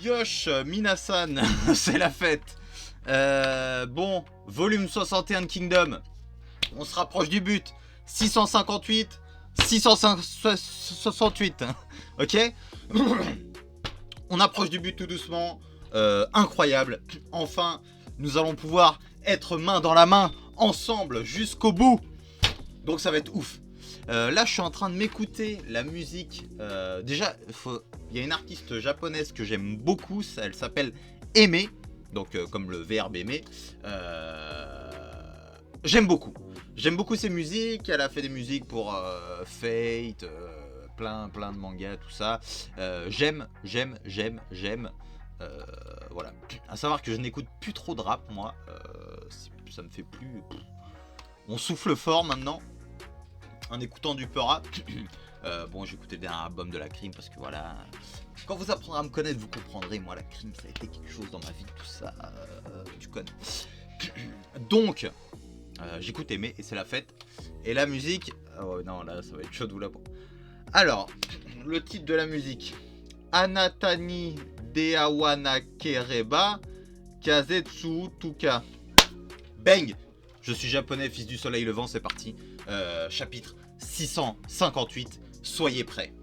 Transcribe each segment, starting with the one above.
Yosh, Minasan, c'est la fête. Bon, volume 61 de Kingdom. On se rapproche du but. 658, 668. Ok. On approche du but tout doucement. Incroyable. Enfin, nous allons pouvoir être main dans la main, ensemble, jusqu'au bout. Donc ça va être ouf. Là, je suis en train de m'écouter la musique. Déjà, il y a une artiste japonaise que j'aime beaucoup. Elle s'appelle Aimer. Donc, comme le verbe aimer. J'aime beaucoup. J'aime beaucoup ses musiques. Elle a fait des musiques pour Fate, plein de mangas, tout ça. J'aime. Voilà. À savoir que je n'écoute plus trop de rap, moi. Ça me fait plus. On souffle fort maintenant. En écoutant du peu rap. Bon, j'ai écouté le dernier album de La Crime parce que voilà. Quand vous apprendrez à me connaître, vous comprendrez. Moi, La Crime, ça a été quelque chose dans ma vie, tout ça. Tu connais. Donc, j'écoute Aimer et c'est la fête. Et la musique. Oh non, là, ça va être chaud ou là. Alors, le titre de la musique: Anatani Deawana Kereba Kazetsu Tuka. Bang! Je suis japonais, fils du soleil levant, c'est parti. Chapitre 658, soyez prêts.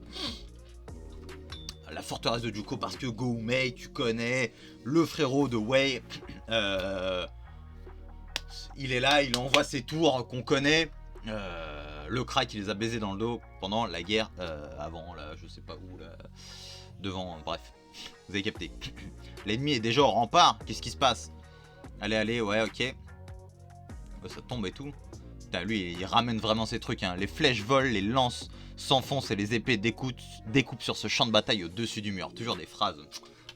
La forteresse de Juko, parce que Goumei, tu connais, le frérot de Wei, il est là, il envoie ses tours qu'on connaît. Le crack, il les a baisés dans le dos pendant la guerre, avant, là, je sais pas où, là, devant, bref, vous avez capté. L'ennemi est déjà au rempart, qu'est-ce qui se passe? Allez, ouais, ok. Ça tombe et tout. Putain, lui, il ramène vraiment ses trucs, hein. Les flèches volent, les lances s'enfoncent et les épées découpent sur ce champ de bataille au-dessus du mur. Toujours des phrases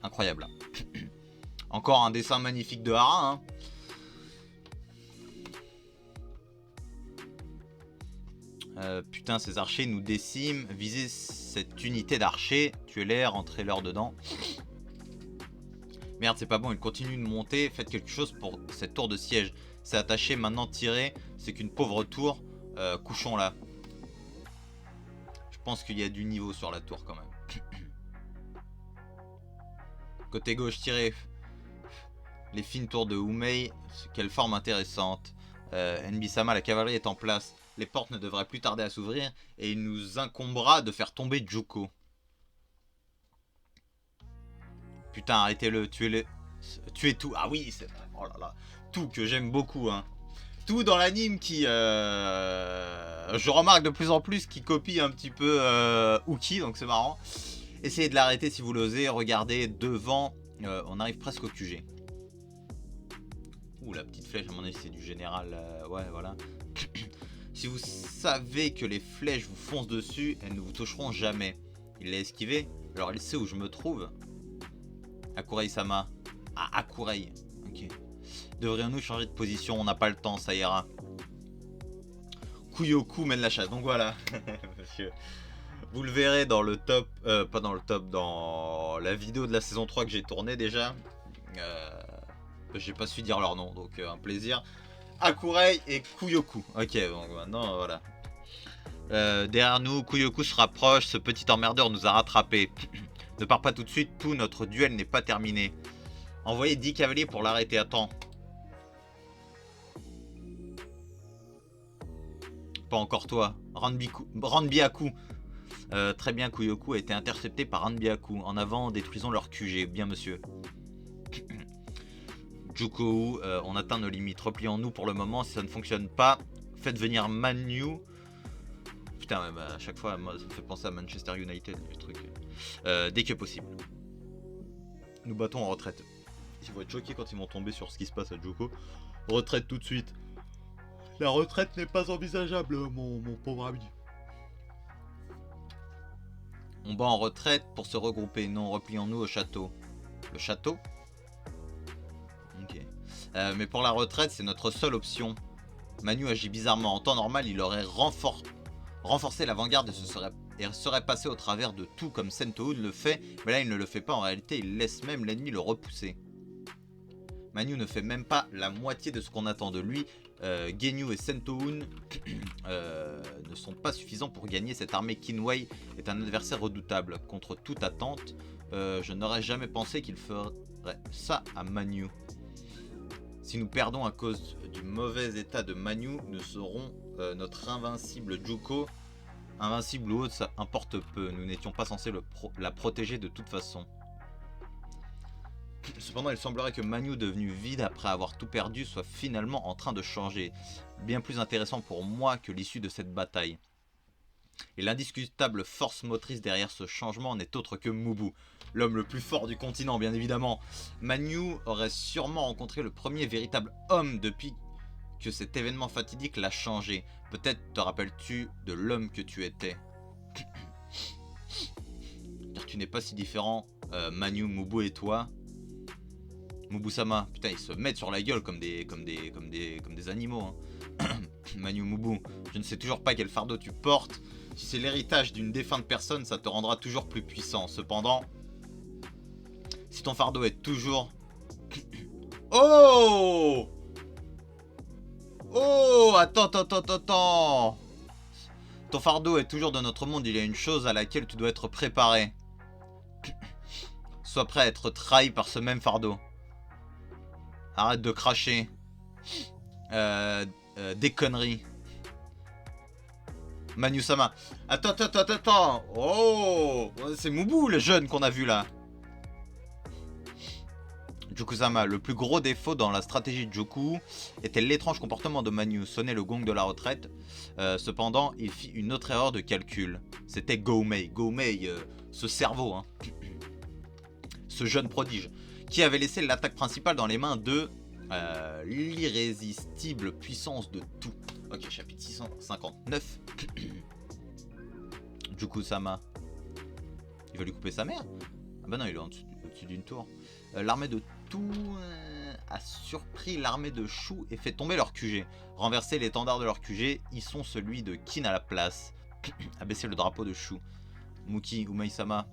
incroyables. Encore un dessin magnifique de Hara, hein. Putain, ces archers nous déciment. Visez cette unité d'archers. Tuez-les, rentrez-leur dedans. Merde, c'est pas bon, il continue de monter. Faites quelque chose pour cette tour de siège. C'est attaché, maintenant tiré. C'est qu'une pauvre tour. Couchons là. Je pense qu'il y a du niveau sur la tour quand même. Côté gauche, tiré. Les fines tours de Umei. Quelle forme intéressante. Nbisama, la cavalerie est en place. Les portes ne devraient plus tarder à s'ouvrir. Et il nous incombera de faire tomber Juko. Putain, arrêtez-le. Tuez-le. Tuez tout. Ah oui, c'est... Oh là là. Tout que j'aime beaucoup, hein. Tout dans l'anime qui... je remarque de plus en plus qui copie un petit peu Uki, donc c'est marrant. Essayez de l'arrêter si vous l'osez. Regardez devant. On arrive presque au QG. Ouh, la petite flèche, à mon avis, c'est du général. Ouais, voilà. Si vous savez que les flèches vous foncent dessus, elles ne vous toucheront jamais. Il l'a esquivé. Alors il sait où je me trouve. Akurei-sama. Ah, Akurei. Ok. Devrions-nous changer de position? On n'a pas le temps, ça ira. Kuyoku mène la chasse. Donc voilà. Monsieur. Vous le verrez dans le top. Pas dans le top, dans la vidéo de la saison 3 que j'ai tournée déjà. J'ai pas su dire leur nom, donc un plaisir. Akurei et Kuyoku. Ok, donc maintenant voilà. Derrière nous, Kuyoku se rapproche. Ce petit emmerdeur nous a rattrapés. Ne pars pas tout de suite, tout notre duel n'est pas terminé. Envoyez 10 cavaliers pour l'arrêter. Attends. Pas encore toi. Ranbiaku. Très bien, Kuyoku a été intercepté par Ranbiaku. En avant, détruisons leur QG. Bien, monsieur. Juko, on atteint nos limites. Replions-nous pour le moment. Si ça ne fonctionne pas, faites venir Manu. Putain, bah, à chaque fois, moi, ça me fait penser à Manchester United, le truc. Dès que possible. Nous battons en retraite. Ils vont être choqués quand ils vont tomber sur ce qui se passe à Juko. Retraite tout de suite. La retraite n'est pas envisageable, mon pauvre ami. On bat en retraite pour se regrouper. Non, replions-nous au château. Le château? Ok. Mais pour la retraite, c'est notre seule option. Manu agit bizarrement. En temps normal, il aurait renforcé l'avant-garde et serait passé au travers de tout comme Sento le fait. Mais là, il ne le fait pas. En réalité, il laisse même l'ennemi le repousser. Manu ne fait même pas la moitié de ce qu'on attend de lui. Genyu et Sentoun ne sont pas suffisants pour gagner. Cette armée Kinwei est un adversaire redoutable. Contre toute attente, je n'aurais jamais pensé qu'il ferait ça à Manyu. Si nous perdons à cause du mauvais état de Manyu, nous serons notre invincible Juko. Invincible ou autre, ça importe peu. Nous n'étions pas censés la protéger de toute façon. Cependant, il semblerait que Manyu, devenu vide après avoir tout perdu, soit finalement en train de changer. Bien plus intéressant pour moi que l'issue de cette bataille. Et l'indiscutable force motrice derrière ce changement n'est autre que Mubu, l'homme le plus fort du continent, bien évidemment. Manyu aurait sûrement rencontré le premier véritable homme depuis que cet événement fatidique l'a changé. Peut-être te rappelles-tu de l'homme que tu étais. Car tu n'es pas si différent, Manyu, Mubu et toi. Mubu-sama, putain, ils se mettent sur la gueule comme des animaux. Hein. Manyu, Mubu, je ne sais toujours pas quel fardeau tu portes. Si c'est l'héritage d'une défunte personne, ça te rendra toujours plus puissant. Cependant, si ton fardeau est toujours... Oh! Oh! Attends. Ton fardeau est toujours de notre monde, il y a une chose à laquelle tu dois être préparé. Sois prêt à être trahi par ce même fardeau. Arrête de cracher. Des conneries. Manyu-sama. Attends. Oh, c'est Mubu, le jeune qu'on a vu là. Juku-sama. Le plus gros défaut dans la stratégie de Juku était l'étrange comportement de Manyu. Sonner le gong de la retraite. Cependant, il fit une autre erreur de calcul. C'était Goumei. Goumei, ce cerveau, hein. Ce jeune prodige, qui avait laissé l'attaque principale dans les mains de l'irrésistible puissance de tout. Ok, chapitre 659. Juku-sama. Il va lui couper sa mère? Ah bah non, il est au-dessus d'une tour. L'armée de tout a surpris l'armée de Shu et fait tomber leur QG. Renverser l'étendard de leur QG, ils sont celui de Kin à la place. Abaisser le drapeau de Shu. Muki, Umei-sama.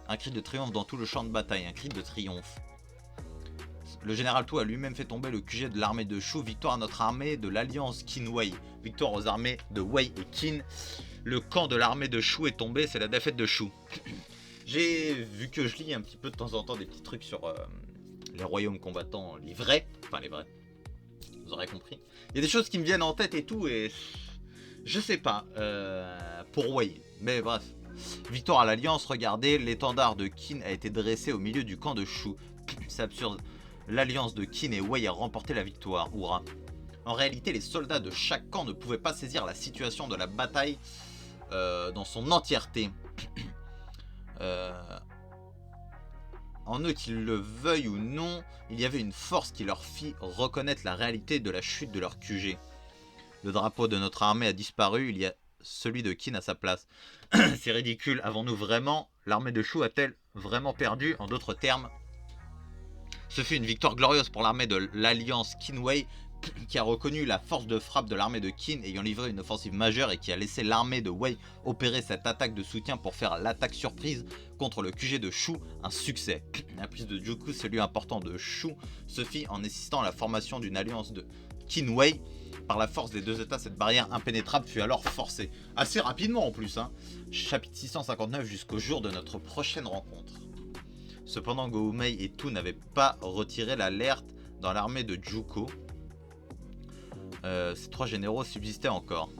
Un cri de triomphe dans tout le champ de bataille, un cri de triomphe. Le général Tu a lui-même fait tomber le QG de l'armée de Shu. Victoire à notre armée de l'alliance Qin-Wei. Victoire aux armées de Wei et Qin. Le camp de l'armée de Shu est tombé, c'est la défaite de Shu. J'ai vu que je lis un petit peu de temps en temps des petits trucs sur les royaumes combattants, les vrais. Enfin les vrais. Vous aurez compris. Il y a des choses qui me viennent en tête et tout et... Je sais pas. Pour Wei. Mais bref. Victoire à l'Alliance, regardez, l'étendard de Qin a été dressé au milieu du camp de Shu. C'est absurde. L'Alliance de Qin et Wei a remporté la victoire. Hurrah. En réalité, les soldats de chaque camp ne pouvaient pas saisir la situation de la bataille dans son entièreté. En eux, qu'ils le veuillent ou non, il y avait une force qui leur fit reconnaître la réalité de la chute de leur QG. Le drapeau de notre armée a disparu, il y a celui de Qin à sa place. C'est ridicule, avons-nous vraiment... L'armée de Shu a-t-elle vraiment perdu? En d'autres termes, ce fut une victoire glorieuse pour l'armée de l'Alliance Qin-Wei qui a reconnu la force de frappe de l'armée de Qin ayant livré une offensive majeure et qui a laissé l'armée de Wei opérer cette attaque de soutien pour faire l'attaque surprise contre le QG de Shu un succès. La prise de Juku, celui important de Shu, se fit en assistant à la formation d'une alliance de Qin-Wei. Par la force des deux états, cette barrière impénétrable fut alors forcée. Assez rapidement en plus, hein. Chapitre 659 jusqu'au jour de notre prochaine rencontre. Cependant, Goumei et Tu n'avaient pas retiré l'alerte dans l'armée de Juko. Ces trois généraux subsistaient encore.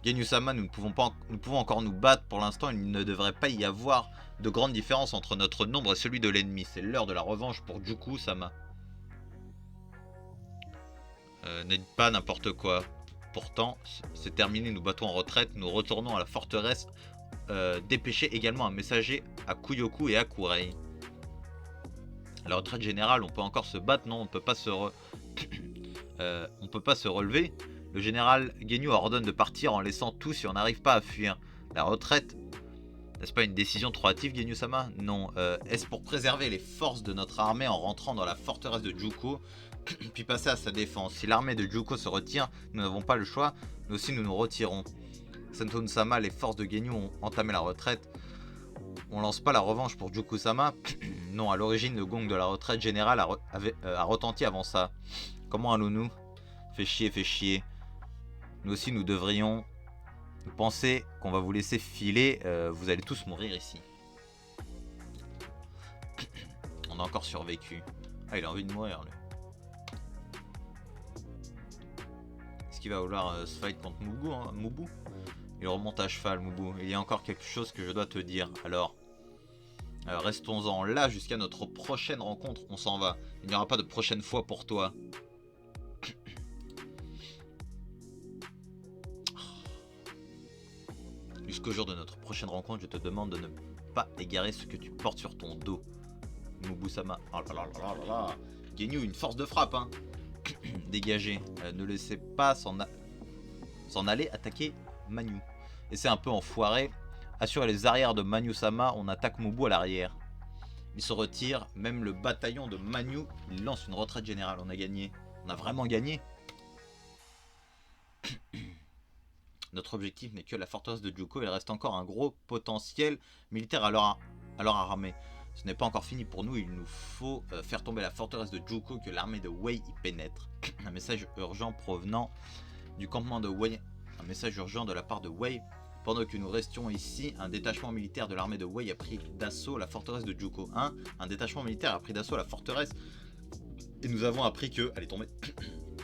Genyu-sama, nous pouvons encore nous battre. Pour l'instant, il ne devrait pas y avoir de grande différence entre notre nombre et celui de l'ennemi. C'est l'heure de la revanche pour Juku-sama. N'aide pas n'importe quoi. Pourtant, c'est terminé, nous battons en retraite. Nous retournons à la forteresse. Dépêcher également un messager à Kuyoku et à Kurei. À la retraite générale, on peut encore se battre. Non, on ne peut pas se on peut pas se relever. Le général Genyu ordonne de partir en laissant tout si on n'arrive pas à fuir. La retraite, n'est-ce pas une décision trop hâtive, Genyu-sama? Non. Est-ce pour préserver les forces de notre armée en rentrant dans la forteresse de Juko, puis passer à sa défense? Si l'armée de Juko se retire, nous n'avons pas le choix. Nous aussi, nous nous retirons. Sentoun-sama, les forces de Genyu ont entamé la retraite. On lance pas la revanche pour Juku-sama? Non, à l'origine, le gong de la retraite générale a retenti avant ça. Comment allons-nous? Fait chier, fait chier. Nous aussi, nous devrions penser qu'on va vous laisser filer. Vous allez tous mourir ici. On a encore survécu. Ah, il a envie de mourir, lui. Est-ce qu'il va vouloir se fight contre Moubou, hein, Moubou? Il remonte à cheval, Moubou. Il y a encore quelque chose que je dois te dire. Alors, restons-en là jusqu'à notre prochaine rencontre. On s'en va. Il n'y aura pas de prochaine fois pour toi. Jusqu'au jour de notre prochaine rencontre, je te demande de ne pas égarer ce que tu portes sur ton dos. Moubou-sama. Oh là là là là là. Genyu, une force de frappe, hein. Dégagez. Ne laissez pas s'en aller attaquer Manyu. Et c'est un peu enfoiré. Assurez les arrières de Manyu-sama, on attaque Moubou à l'arrière. Il se retire, même le bataillon de Manyu, il lance une retraite générale. On a gagné. On a vraiment gagné. Notre objectif n'est que la forteresse de Juko. Il reste encore un gros potentiel militaire à leur armée. Ce n'est pas encore fini pour nous. Il nous faut faire tomber la forteresse de Juko, que l'armée de Wei y pénètre. Un message urgent provenant du campement de Wei. Un message urgent de la part de Wei. Pendant que nous restions ici, un détachement militaire de l'armée de Wei a pris d'assaut la forteresse de Juko. Un détachement militaire a pris d'assaut la forteresse. Et nous avons appris que... Elle est tombée.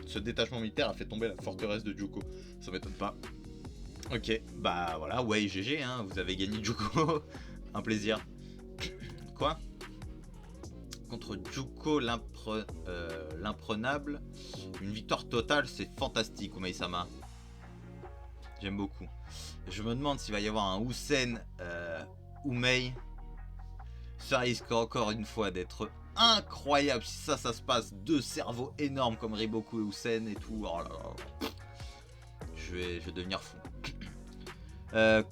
Ce détachement militaire a fait tomber la forteresse de Juko. Ça m'étonne pas. Ok, bah voilà, Wei GG, hein, vous avez gagné Juko. Un plaisir. Quoi? Contre Juko l'imprenable. Une victoire totale, c'est fantastique, Umei-sama. J'aime beaucoup. Je me demande s'il va y avoir un Hussein Umei. Ça risque encore une fois d'être incroyable. Si ça se passe. Deux cerveaux énormes comme Riboku et Hussein et tout. Oh là là. Je vais devenir fou.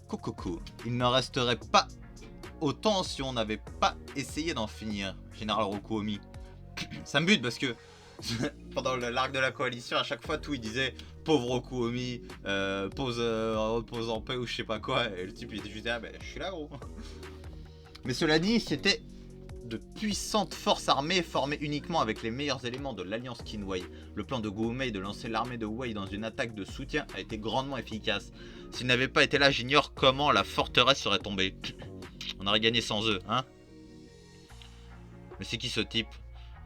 Kokoko. Il n'en resterait pas autant si on n'avait pas essayé d'en finir. Général Rokuomi. Ça me bute parce que pendant l'arc de la coalition, à chaque fois, tout il disait pauvre Rokuomi, repose en paix ou je sais pas quoi. Et le type il était juste ah ben je suis là gros. Mais cela dit, c'était de puissantes forces armées formées uniquement avec les meilleurs éléments de l'alliance Qin-Wei. Le plan de Guomei de lancer l'armée de Wei dans une attaque de soutien a été grandement efficace. S'ils n'avaient pas été là, j'ignore comment la forteresse serait tombée. On aurait gagné sans eux, hein. Mais c'est qui ce type?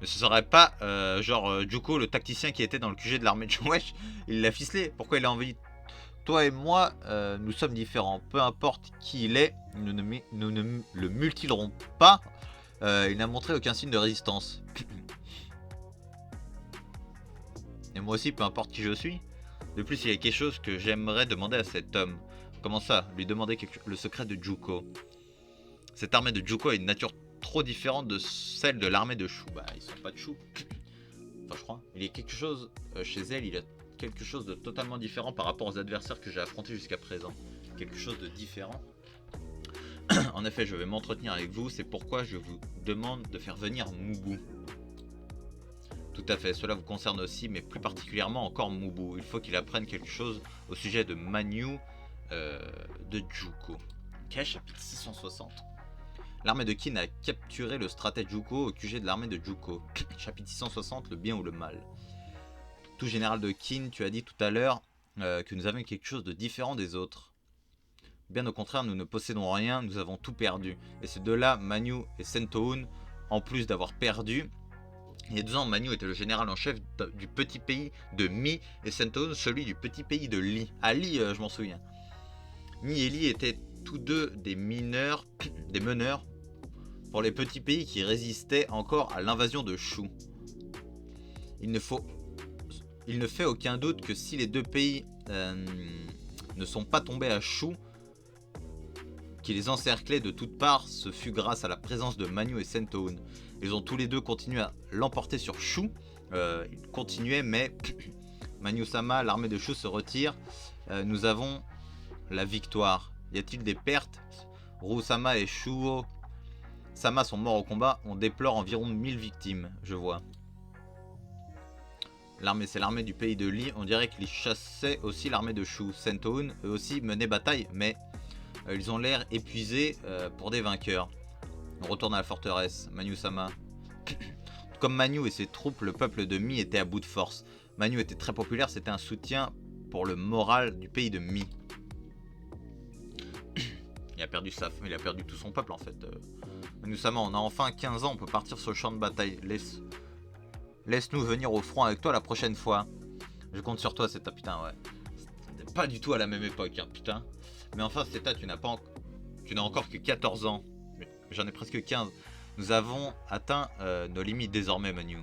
Mais ce serait pas genre Juko, le tacticien qui était dans le QG de l'armée de Wesh. Il l'a ficelé. Pourquoi il a envie? Toi et moi, nous sommes différents. Peu importe qui il est, nous ne le mutilerons pas. Il n'a montré aucun signe de résistance. Et moi aussi, peu importe qui je suis. De plus, il y a quelque chose que j'aimerais demander à cet homme. Comment ça? Lui demander le secret de Juko. Cette armée de Juko a une nature trop différente de celle de l'armée de Shu. Bah, ils sont pas de Shu. Enfin, je crois. Il y a quelque chose chez elle, il y a quelque chose de totalement différent par rapport aux adversaires que j'ai affrontés jusqu'à présent. Quelque chose de différent. En effet, je vais m'entretenir avec vous, c'est pourquoi je vous demande de faire venir Moubou. Tout à fait, cela vous concerne aussi, mais plus particulièrement encore Moubou. Il faut qu'il apprenne quelque chose au sujet de Manyu de Juko. Ok, chapitre 660. L'armée de Qin a capturé le stratège Juko au QG de l'armée de Juko. Chapitre 660, le bien ou le mal. Tout général de Qin, tu as dit tout à l'heure que nous avions quelque chose de différent des autres. Bien au contraire, nous ne possédons rien, nous avons tout perdu. Et ces deux-là, Manyu et Sento-un, en plus d'avoir perdu, il y a 2 ans, Manyu était le général en chef du petit pays de Mi, et Sento-un celui du petit pays de Li. À Li, je m'en souviens. Mi et Li étaient tous deux des meneurs pour les petits pays qui résistaient encore à l'invasion de Shu. Il ne fait aucun doute que si les deux pays ne sont pas tombés à Shu, qui les encerclait de toutes parts, ce fut grâce à la présence de Manyu et Sento-un. Ils ont tous les deux continué à l'emporter sur Shu. Ils continuaient, mais Manyu-sama, l'armée de Shu se retire. Nous avons la victoire. Y a-t-il des pertes? Ru-sama et Shuo-sama sont morts au combat. On déplore environ 1000 victimes, je vois. L'armée, c'est l'armée du pays de Li. On dirait qu'ils chassaient aussi l'armée de Shu. Sento-un, eux aussi, menaient bataille, mais ils ont l'air épuisés pour des vainqueurs. On retourne à la forteresse. Manyu-sama. Comme Manyu et ses troupes, le peuple de Mi était à bout de force. Manu était très populaire, c'était un soutien pour le moral du pays de Mi. Il a perdu il a perdu tout son peuple en fait. Manu-sama, on a enfin 15 ans, on peut partir sur le champ de bataille. Laisse-nous venir au front avec toi la prochaine fois. Je compte sur toi, Seta, putain, ouais. C'était pas du tout à la même époque, hein, putain. Mais enfin, Seta, tu n'as encore que 14 ans. J'en ai presque 15. Nous avons atteint nos limites désormais, Manu.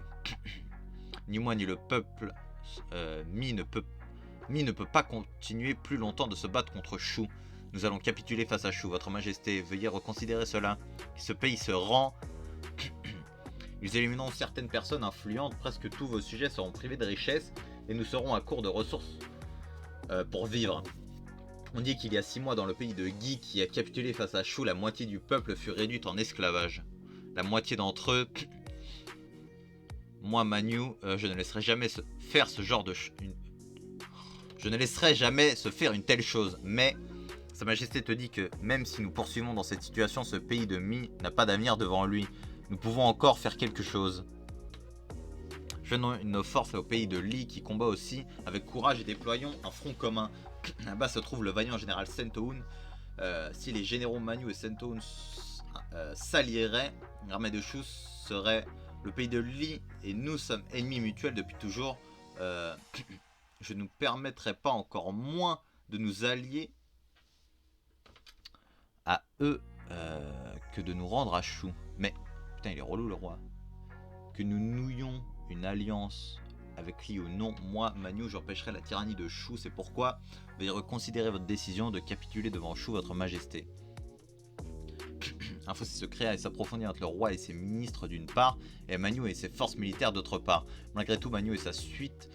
Ni moi ni le peuple Mi ne peut pas continuer plus longtemps de se battre contre Shu. Nous allons capituler face à Shu. Votre Majesté, veuillez reconsidérer cela. Ce pays se rend. Nous éliminons certaines personnes influentes. Presque tous vos sujets seront privés de richesses et nous serons à court de ressources pour vivre. On dit qu'il y a 6 mois dans le pays de Guy qui a capitulé face à Shu, la moitié du peuple fut réduite en esclavage. La moitié d'entre eux... Moi, Manu, je ne laisserai jamais se faire ce genre de... Je ne laisserai jamais se faire une telle chose, mais... Sa Majesté te dit que même si nous poursuivons dans cette situation, ce pays de Mi n'a pas d'avenir devant lui. Nous pouvons encore faire quelque chose. Joignons nos forces au pays de Li qui combat aussi avec courage et déployons un front commun. Là-bas se trouve le vaillant général Sentoun. Si les généraux Manu et Sentoun s'allieraient, l'armée de Shu serait le pays de Li et nous sommes ennemis mutuels depuis toujours. Je ne nous permettrai pas encore moins de nous allier à eux que de nous rendre à Shu. Mais, putain, il est relou le roi. Que nous nouions une alliance avec Li ou non, moi, Manu, j'empêcherai la tyrannie de Shu. C'est pourquoi veuillez reconsidérer votre décision de capituler devant Shu, votre Majesté. Un fossé se créa et s'approfondit entre le roi et ses ministres d'une part, et Manu et ses forces militaires d'autre part. Malgré tout, Manu et sa suite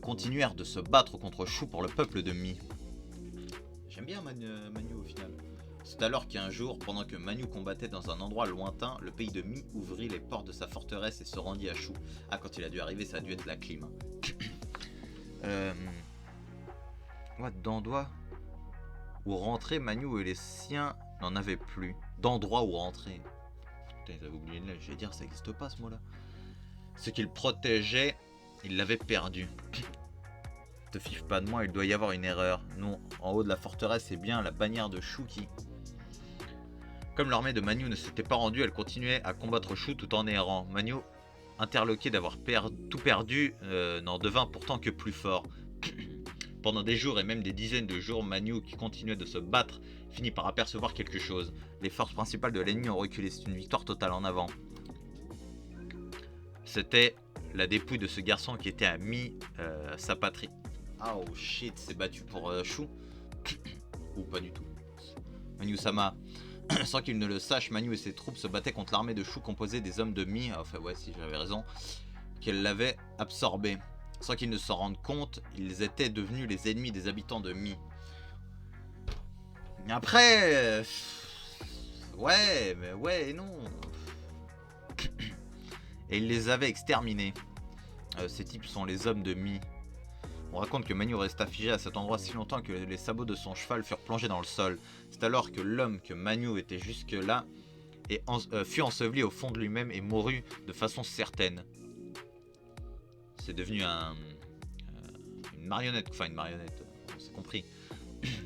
continuèrent de se battre contre Shu pour le peuple de Mi. J'aime bien Manu au final. C'est alors qu'un jour, pendant que Manu combattait dans un endroit lointain, le pays de Mi ouvrit les portes de sa forteresse et se rendit à Shu. Ah, quand il a dû arriver, ça a dû être la clim. Ouais, d'endroit où rentrer, Manu et les siens n'en avaient plus. D'endroit où rentrer. Putain, ils avaient oublié de là. Je vais dire, ça n'existe pas ce mot-là. Ce qu'il protégeait, il l'avait perdu. Te fiche pas de moi, il doit y avoir une erreur. Non, en haut de la forteresse, c'est bien la bannière de Shu qui... Comme l'armée de Manu ne s'était pas rendue, elle continuait à combattre Shu tout en errant. Manu, interloqué d'avoir tout perdu, n'en devint pourtant que plus fort. Pendant des jours et même des dizaines de jours, Manu, qui continuait de se battre, finit par apercevoir quelque chose. Les forces principales de l'ennemi ont reculé, c'est une victoire totale en avant. C'était la dépouille de ce garçon qui était à Mi, sa patrie. Oh shit, c'est battu pour Shu. Ou pas du tout. Manu-sama. Sans qu'il ne le sache, Manu et ses troupes se battaient contre l'armée de Shu composée des hommes de Mi, enfin ouais si j'avais raison, qu'elle l'avait absorbé. Sans qu'ils ne s'en rendent compte, ils étaient devenus les ennemis des habitants de Mi. Après... ouais, mais ouais et non. Et ils les avaient exterminés. Ces types sont les hommes de Mi. On raconte que Manu resta figé à cet endroit si longtemps que les sabots de son cheval furent plongés dans le sol. C'est alors que l'homme que Manu était jusque-là fut enseveli au fond de lui-même et mourut de façon certaine. C'est devenu une marionnette, enfin une marionnette, on s'est compris.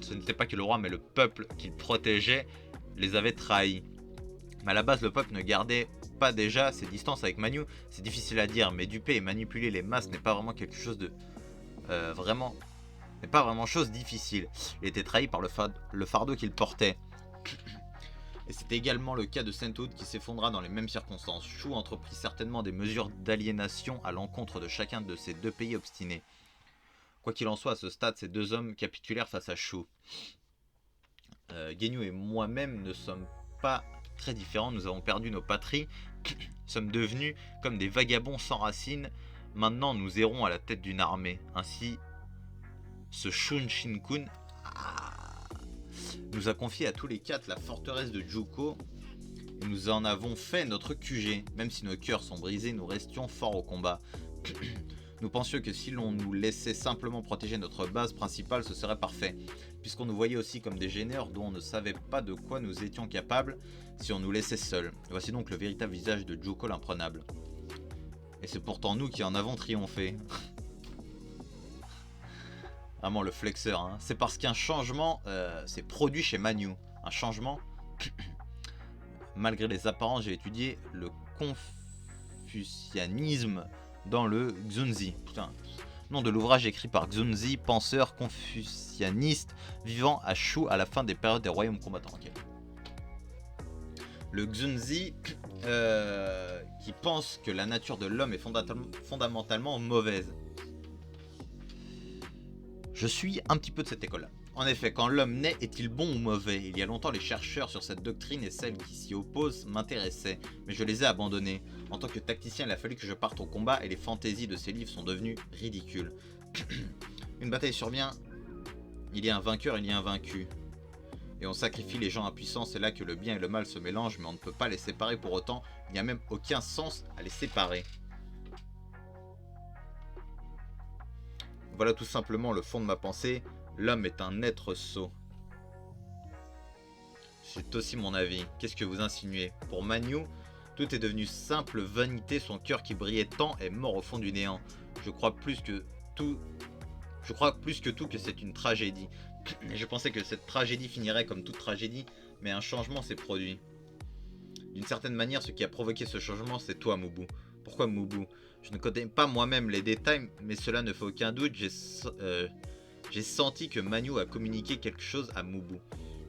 Ce n'était pas que le roi mais le peuple qu'il protégeait les avait trahis. Mais à la base le peuple ne gardait pas déjà ses distances avec Manu. C'est difficile à dire, mais duper et manipuler les masses n'est pas vraiment quelque chose de... n'est pas vraiment chose difficile. Il était trahi par le fardeau qu'il portait. Et c'était également le cas de Sentoun qui s'effondra dans les mêmes circonstances. Shu entreprit certainement des mesures d'aliénation à l'encontre de chacun de ces deux pays obstinés. Quoi qu'il en soit, à ce stade, ces deux hommes capitulèrent face à Shu. Genyu et moi-même ne sommes pas très différents. Nous avons perdu nos patries. Sommes devenus comme des vagabonds sans racines. Maintenant, nous errons à la tête d'une armée. Ainsi, ce Shun Shinkun nous a confié à tous les quatre la forteresse de Juko. Et nous en avons fait notre QG. Même si nos cœurs sont brisés, nous restions forts au combat. Nous pensions que si l'on nous laissait simplement protéger notre base principale, ce serait parfait. Puisqu'on nous voyait aussi comme des génères dont on ne savait pas de quoi nous étions capables si on nous laissait seuls. Voici donc le véritable visage de Juko l'imprenable. Et c'est pourtant nous qui en avons triomphé. Vraiment le flexeur. Hein. C'est parce qu'un changement s'est produit chez Manyu. Un changement. Malgré les apparences, j'ai étudié le confucianisme dans le Xunzi. Putain. Nom de l'ouvrage écrit par Xunzi, penseur confucianiste vivant à Shu à la fin des périodes des royaumes combattants. Okay. Le Xunzi qui pense que la nature de l'homme est fondamentalement mauvaise. Je suis un petit peu de cette école-là. En effet, quand l'homme naît, est-il bon ou mauvais? Il y a longtemps, les chercheurs sur cette doctrine et celles qui s'y opposent m'intéressaient, mais je les ai abandonnés. En tant que tacticien, il a fallu que je parte au combat et les fantaisies de ces livres sont devenues ridicules. Une bataille survient, il y a un vainqueur, il y a un vaincu. Et on sacrifie les gens impuissants, c'est là que le bien et le mal se mélangent, mais on ne peut pas les séparer pour autant, il n'y a même aucun sens à les séparer. Voilà tout simplement le fond de ma pensée. L'homme est un être sot. C'est aussi mon avis. Qu'est-ce que vous insinuez? Pour Manyu, tout est devenu simple vanité. Son cœur qui brillait tant est mort au fond du néant. Je crois plus que tout que c'est une tragédie. Et je pensais que cette tragédie finirait comme toute tragédie, mais un changement s'est produit. D'une certaine manière, ce qui a provoqué ce changement, c'est toi, Mubu. Pourquoi Mubu? Je ne connais pas moi-même les détails, mais cela ne fait aucun doute. J'ai senti que Manyu a communiqué quelque chose à Mubu.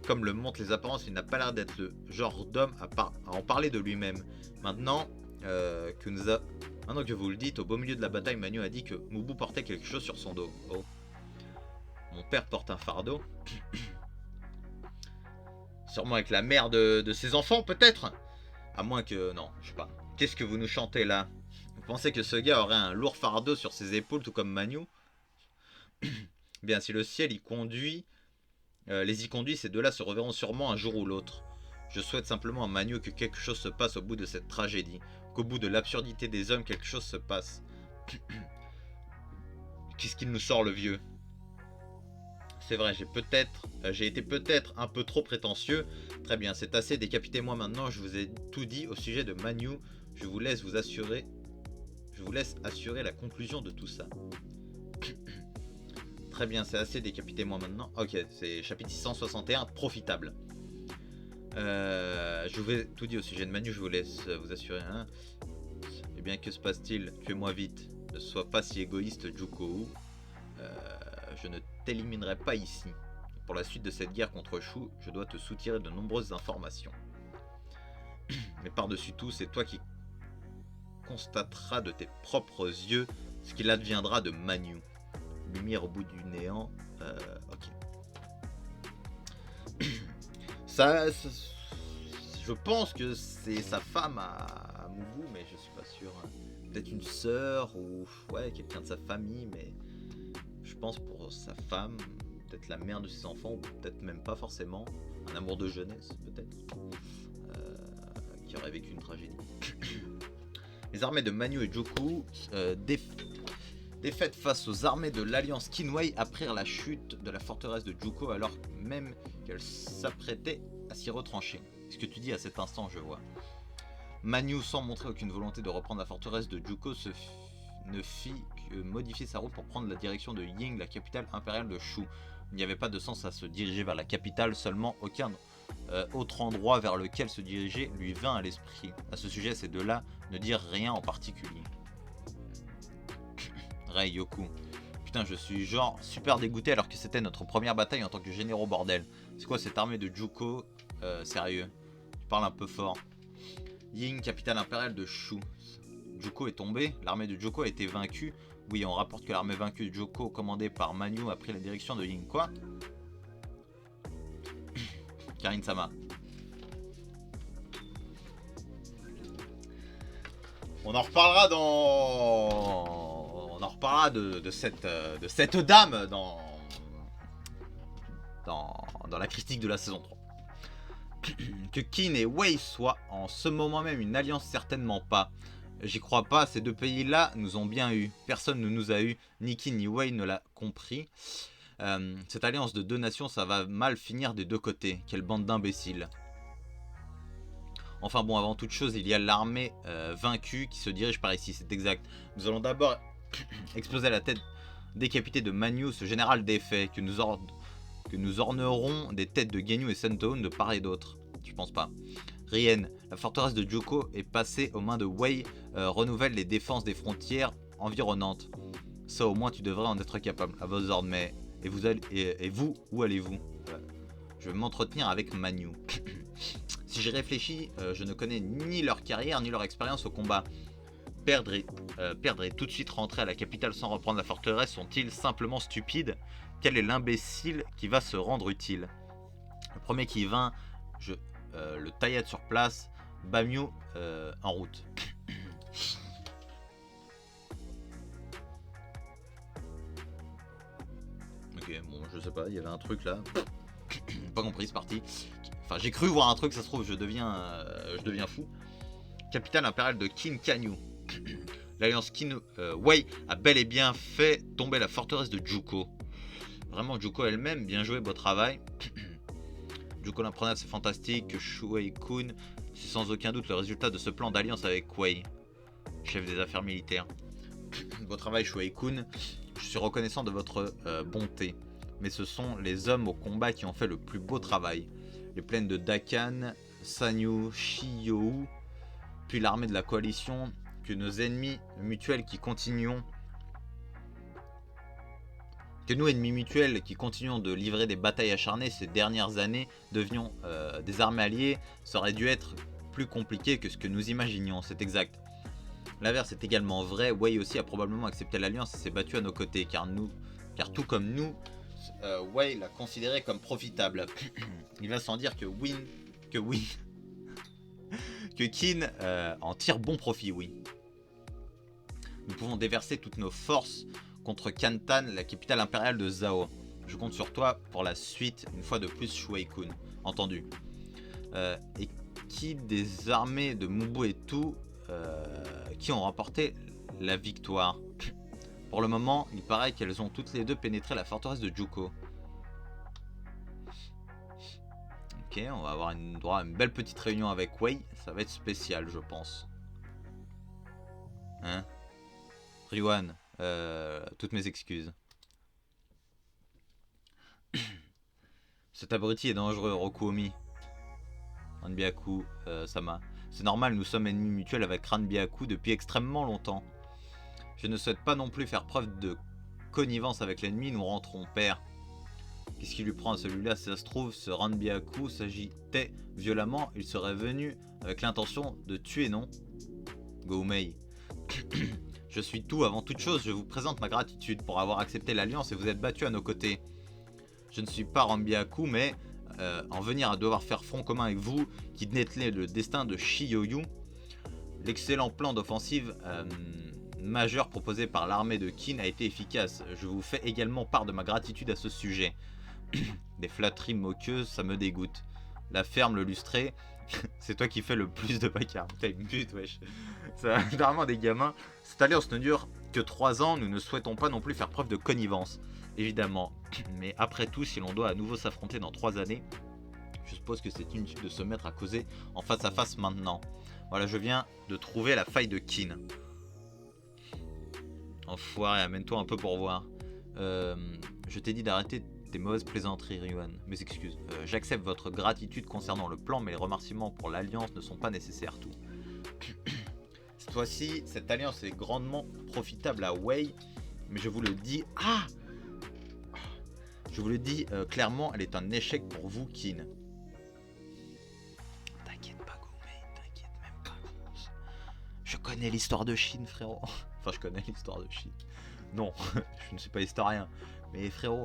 Comme le montrent les apparences, il n'a pas l'air d'être le genre d'homme à en parler de lui-même. Maintenant que vous le dites, au beau milieu de la bataille, Manyu a dit que Mubu portait quelque chose sur son dos. Oh. Mon père porte un fardeau. Sûrement avec la mère de ses enfants, peut-être. À moins que... Non, je sais pas. Qu'est-ce que vous nous chantez là? Vous pensez que ce gars aurait un lourd fardeau sur ses épaules, tout comme Manyu? Bien, si le ciel y conduit, les y conduit, ces deux-là se reverront sûrement un jour ou l'autre. Je souhaite simplement à Manyu que quelque chose se passe au bout de cette tragédie. Qu'au bout de l'absurdité des hommes, quelque chose se passe. Qu'est-ce qu'il nous sort, le vieux? C'est vrai, j'ai été peut-être un peu trop prétentieux. Très bien, c'est assez, décapitez-moi maintenant, je vous ai tout dit au sujet de Manyu. Je vous laisse assurer la conclusion de tout ça. Très bien, c'est assez, décapitez-moi maintenant. Ok, c'est chapitre 661, profitable. Je vous ai tout dit au sujet de Manyu, je vous laisse vous assurer. Hein. Eh bien, que se passe-t-il? Tuez-moi vite. Ne sois pas si égoïste, Jukou. Je ne t'éliminerai pas ici. Pour la suite de cette guerre contre Shu, je dois te soutirer de nombreuses informations. Mais par-dessus tout, c'est toi qui constateras de tes propres yeux ce qu'il adviendra de Manyu. Lumière au bout du néant. Ok. Je pense que c'est sa femme à Mubu, mais je suis pas sûr. Peut-être une sœur ou ouais, quelqu'un de sa famille, mais je pense pour sa femme, peut-être la mère de ses enfants, ou peut-être même pas forcément. Un amour de jeunesse, peut-être. Qui aurait vécu une tragédie. Les armées de Manyu et Jukou défaites face aux armées de l'Alliance Kinwei apprirent la chute de la forteresse de Jukou alors même qu'elle s'apprêtait à s'y retrancher. Ce que tu dis à cet instant, je vois. Manyu, sans montrer aucune volonté de reprendre la forteresse de Jukou, ne fit que modifier sa route pour prendre la direction de Ying, la capitale impériale de Shu. Il n'y avait pas de sens à se diriger vers la capitale, seulement aucun autre endroit vers lequel se diriger lui vint à l'esprit. À ce sujet, ces deux-là ne dirent rien en particulier. Rei Yoku. Putain, je suis genre super dégoûté alors que c'était notre première bataille en tant que généraux, bordel. C'est quoi cette armée de Jukou? Sérieux, tu parles un peu fort. Ying, capitale impériale de Shu. Jukou est tombé, l'armée de Jukou a été vaincue. Oui, on rapporte que l'armée vaincue de Jukou, commandée par Manyu, a pris la direction de Ying. Quoi? Karin-sama. On en reparlera de cette dame dans la critique de la saison 3. Que Qin et Wei soient en ce moment même une alliance, certainement pas. J'y crois pas, ces deux pays-là nous ont bien eu. Personne ne nous a eu, ni Qin ni Wei ne l'a compris. Cette alliance de deux nations, ça va mal finir des deux côtés. Quelle bande d'imbéciles. Enfin bon, avant toute chose, il y a l'armée vaincue qui se dirige par ici, c'est exact. Nous allons d'abord exploser la tête décapité de Manyu, ce général défait, que nous ornerons des têtes de Ginyu et Sentoon de part et d'autre. Je pense pas. Rien, la forteresse de Juko est passée aux mains de Wei, renouvelle les défenses des frontières environnantes. Ça au moins tu devrais en être capable, à vos ordres, mais... Et vous, où allez-vous? Je vais m'entretenir avec Manyu. Si j'y réfléchis, je ne connais ni leur carrière ni leur expérience au combat. Perdre et tout de suite rentrer à la capitale sans reprendre la forteresse sont-ils simplement stupides? Quel est l'imbécile qui va se rendre utile? Le premier qui vint, le taillade sur place, Bamyo en route. Ok, bon, je sais pas, il y avait un truc là. Pas compris, c'est parti. Enfin, j'ai cru voir un truc, ça se trouve, je deviens fou. Capitale impériale de Kinkanyu. L'alliance Wei a bel et bien fait tomber la forteresse de Juko. Vraiment, Juko elle-même, bien joué, beau travail. Juko l'imprenable, c'est fantastique. Shuei-kun, c'est sans aucun doute le résultat de ce plan d'alliance avec Wei, chef des affaires militaires. Beau travail, Shuei-kun. Je suis reconnaissant de votre bonté. Mais ce sont les hommes au combat qui ont fait le plus beau travail. Les plaines de Dakan, Sanyu, Shiyou, puis l'armée de la coalition, que nos ennemis mutuels qui continuons... Que nous, ennemis mutuels qui continuons de livrer des batailles acharnées ces dernières années, devenions des armées alliées, ça aurait dû être plus compliqué que ce que nous imaginions, c'est exact. L'inverse est également vrai, Wei aussi a probablement accepté l'alliance et s'est battu à nos côtés, car tout comme nous, Wei l'a considéré comme profitable. Il va sans dire que Qin en tire bon profit, oui. Nous pouvons déverser toutes nos forces contre Kantan, la capitale impériale de Zhao. Je compte sur toi pour la suite, une fois de plus, Shuei-kun. Entendu. Et qui des armées de Mubu et tout qui ont remporté la victoire? Pour le moment, il paraît qu'elles ont toutes les deux pénétré la forteresse de Juko. Ok, on va avoir droit à une belle petite réunion avec Wei. Ça va être spécial, je pense. Hein? Ryuan, toutes mes excuses. Cet abruti est dangereux, Rokuomi. Ranbyaku, Sama. C'est normal, nous sommes ennemis mutuels avec Ranbyaku depuis extrêmement longtemps. Je ne souhaite pas non plus faire preuve de connivence avec l'ennemi, nous rentrons père. Qu'est-ce qui lui prend à celui-là? Si ça se trouve, ce Ranbyaku s'agitait violemment, il serait venu avec l'intention de tuer, non? Goumei. Je suis tout avant toute chose, je vous présente ma gratitude pour avoir accepté l'alliance et vous êtes battu à nos côtés. Je ne suis pas Ranbyaku, mais en venir à devoir faire front commun avec vous, qui détenez le destin de Shiyoyu, l'excellent plan d'offensive majeur proposé par l'armée de Qin a été efficace. Je vous fais également part de ma gratitude à ce sujet. Des flatteries moqueuses, ça me dégoûte. La ferme, le lustré, c'est toi qui fais le plus de bagarres. T'as une pute, wesh. C'est vraiment des gamins. Cette alliance ne dure que 3 ans, nous ne souhaitons pas non plus faire preuve de connivence. Évidemment. Mais après tout, si l'on doit à nouveau s'affronter dans 3 années, je suppose que c'est inutile de se mettre à causer en face à face maintenant. Voilà, je viens de trouver la faille de Qin. Enfoiré, amène-toi un peu pour voir. Je t'ai dit d'arrêter tes mauvaises plaisanteries, Ryuan. Mes excuses. J'accepte votre gratitude concernant le plan, mais les remerciements pour l'alliance ne sont pas nécessaires, tout. Cette fois-ci, cette alliance est grandement profitable à Wei, mais je vous le dis... Ah! Je vous le dis clairement, elle est un échec pour vous, Qin. T'inquiète pas, Goumei, t'inquiète même pas. Je connais l'histoire de Chine, frérot. Enfin, je connais l'histoire de Chine. Non, je ne suis pas historien. Mais frérot,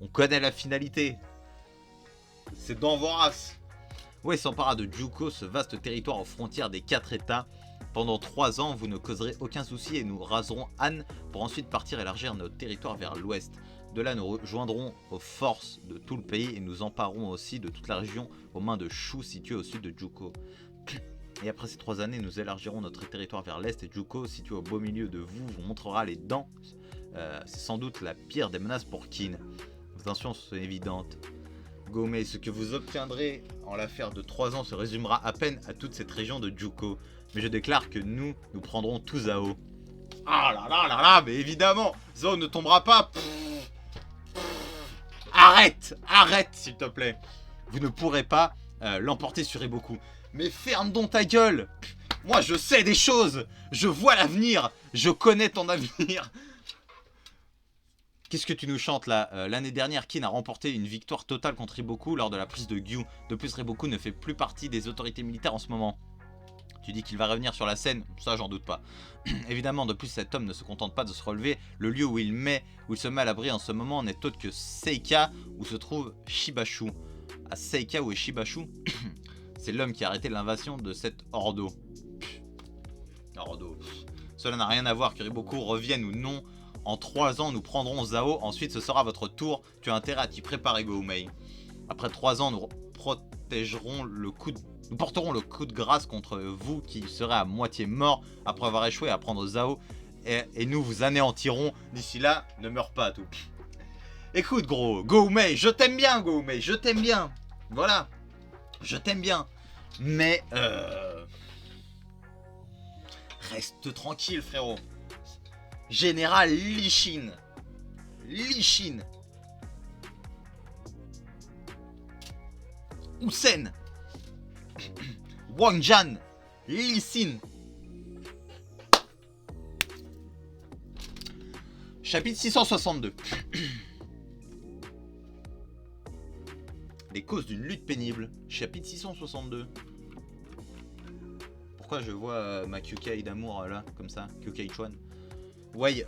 on connaît la finalité. C'est dans vorace. Wei s'empara de Juko, ce vaste territoire aux frontières des 4 États. Pendant 3 ans, vous ne causerez aucun souci et nous raserons Han pour ensuite partir élargir notre territoire vers l'ouest. De là, nous rejoindrons aux forces de tout le pays et nous emparerons aussi de toute la région aux mains de Shu située au sud de Juko. Et après ces 3 années, nous élargirons notre territoire vers l'est et Juko, situé au beau milieu de vous montrera les dents. C'est sans doute la pire des menaces pour Qin. Vos intentions sont évidentes. Goumei, ce que vous obtiendrez en l'affaire de 3 ans se résumera à peine à toute cette région de Juko. Mais je déclare que nous prendrons tout Zhao. Ah là là là là, mais évidemment, Zao ne tombera pas. Arrête, arrête, s'il te plaît. Vous ne pourrez pas l'emporter sur Iboku. Mais ferme donc ta gueule. Moi, je sais des choses. Je vois l'avenir. Je connais ton avenir. Qu'est-ce que tu nous chantes là? L'année dernière, Kin a remporté une victoire totale contre Iboku lors de la prise de Gyu. De plus, Iboku ne fait plus partie des autorités militaires en ce moment. Tu dis qu'il va revenir sur la scène, ça j'en doute pas. Évidemment, de plus cet homme ne se contente pas de se relever. Le lieu où il se met à l'abri en ce moment n'est autre que Seika, où se trouve Shibashu. À Seika, où est Shibashu? C'est l'homme qui a arrêté l'invasion de cet Ordo. Ordo. Cela n'a rien à voir que Iboku revienne ou non. En 3 ans, nous prendrons Zao. Ensuite, ce sera votre tour. Tu as intérêt à t'y préparer, Goumei. Après 3 ans, nous protégerons le coup de... Nous porterons le coup de grâce contre vous qui serez à moitié mort après avoir échoué à prendre Zao. Et nous vous anéantirons. D'ici là, ne meurs pas, tout. Écoute, gros, Goumei, je t'aime bien, Goumei, je t'aime bien. Voilà. Je t'aime bien. Mais, reste tranquille, frérot. Général Lichin. Lichin. Hussein. Wang Jan. Lee Sin. Chapitre 662. Les causes d'une lutte pénible. Chapitre 662. Pourquoi je vois ma Kyukai d'amour là, comme ça, Kyukai Chuan. Wei,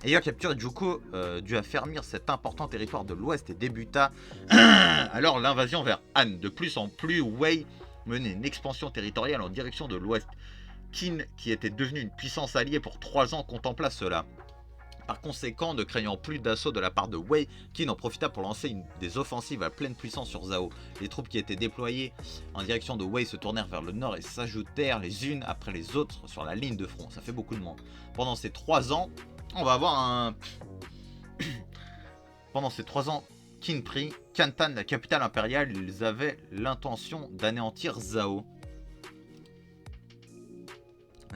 ayant capturé Juko, dut affermir cet important territoire de l'ouest et débuta alors l'invasion vers Han. De plus en plus, Wei menait une expansion territoriale en direction de l'ouest. Qin, qui était devenu une puissance alliée pour 3 ans, contempla cela. Par conséquent, ne craignant plus d'assaut de la part de Wei, Qin en profita pour lancer des offensives à pleine puissance sur Zhao. Les troupes qui étaient déployées en direction de Wei se tournèrent vers le nord et s'ajoutèrent les unes après les autres sur la ligne de front. Ça fait beaucoup de monde. Pendant ces 3 ans, on va avoir un... Pendant ces 3 ans, Qin prit Kantan, la capitale impériale. Ils avaient l'intention d'anéantir Zhao.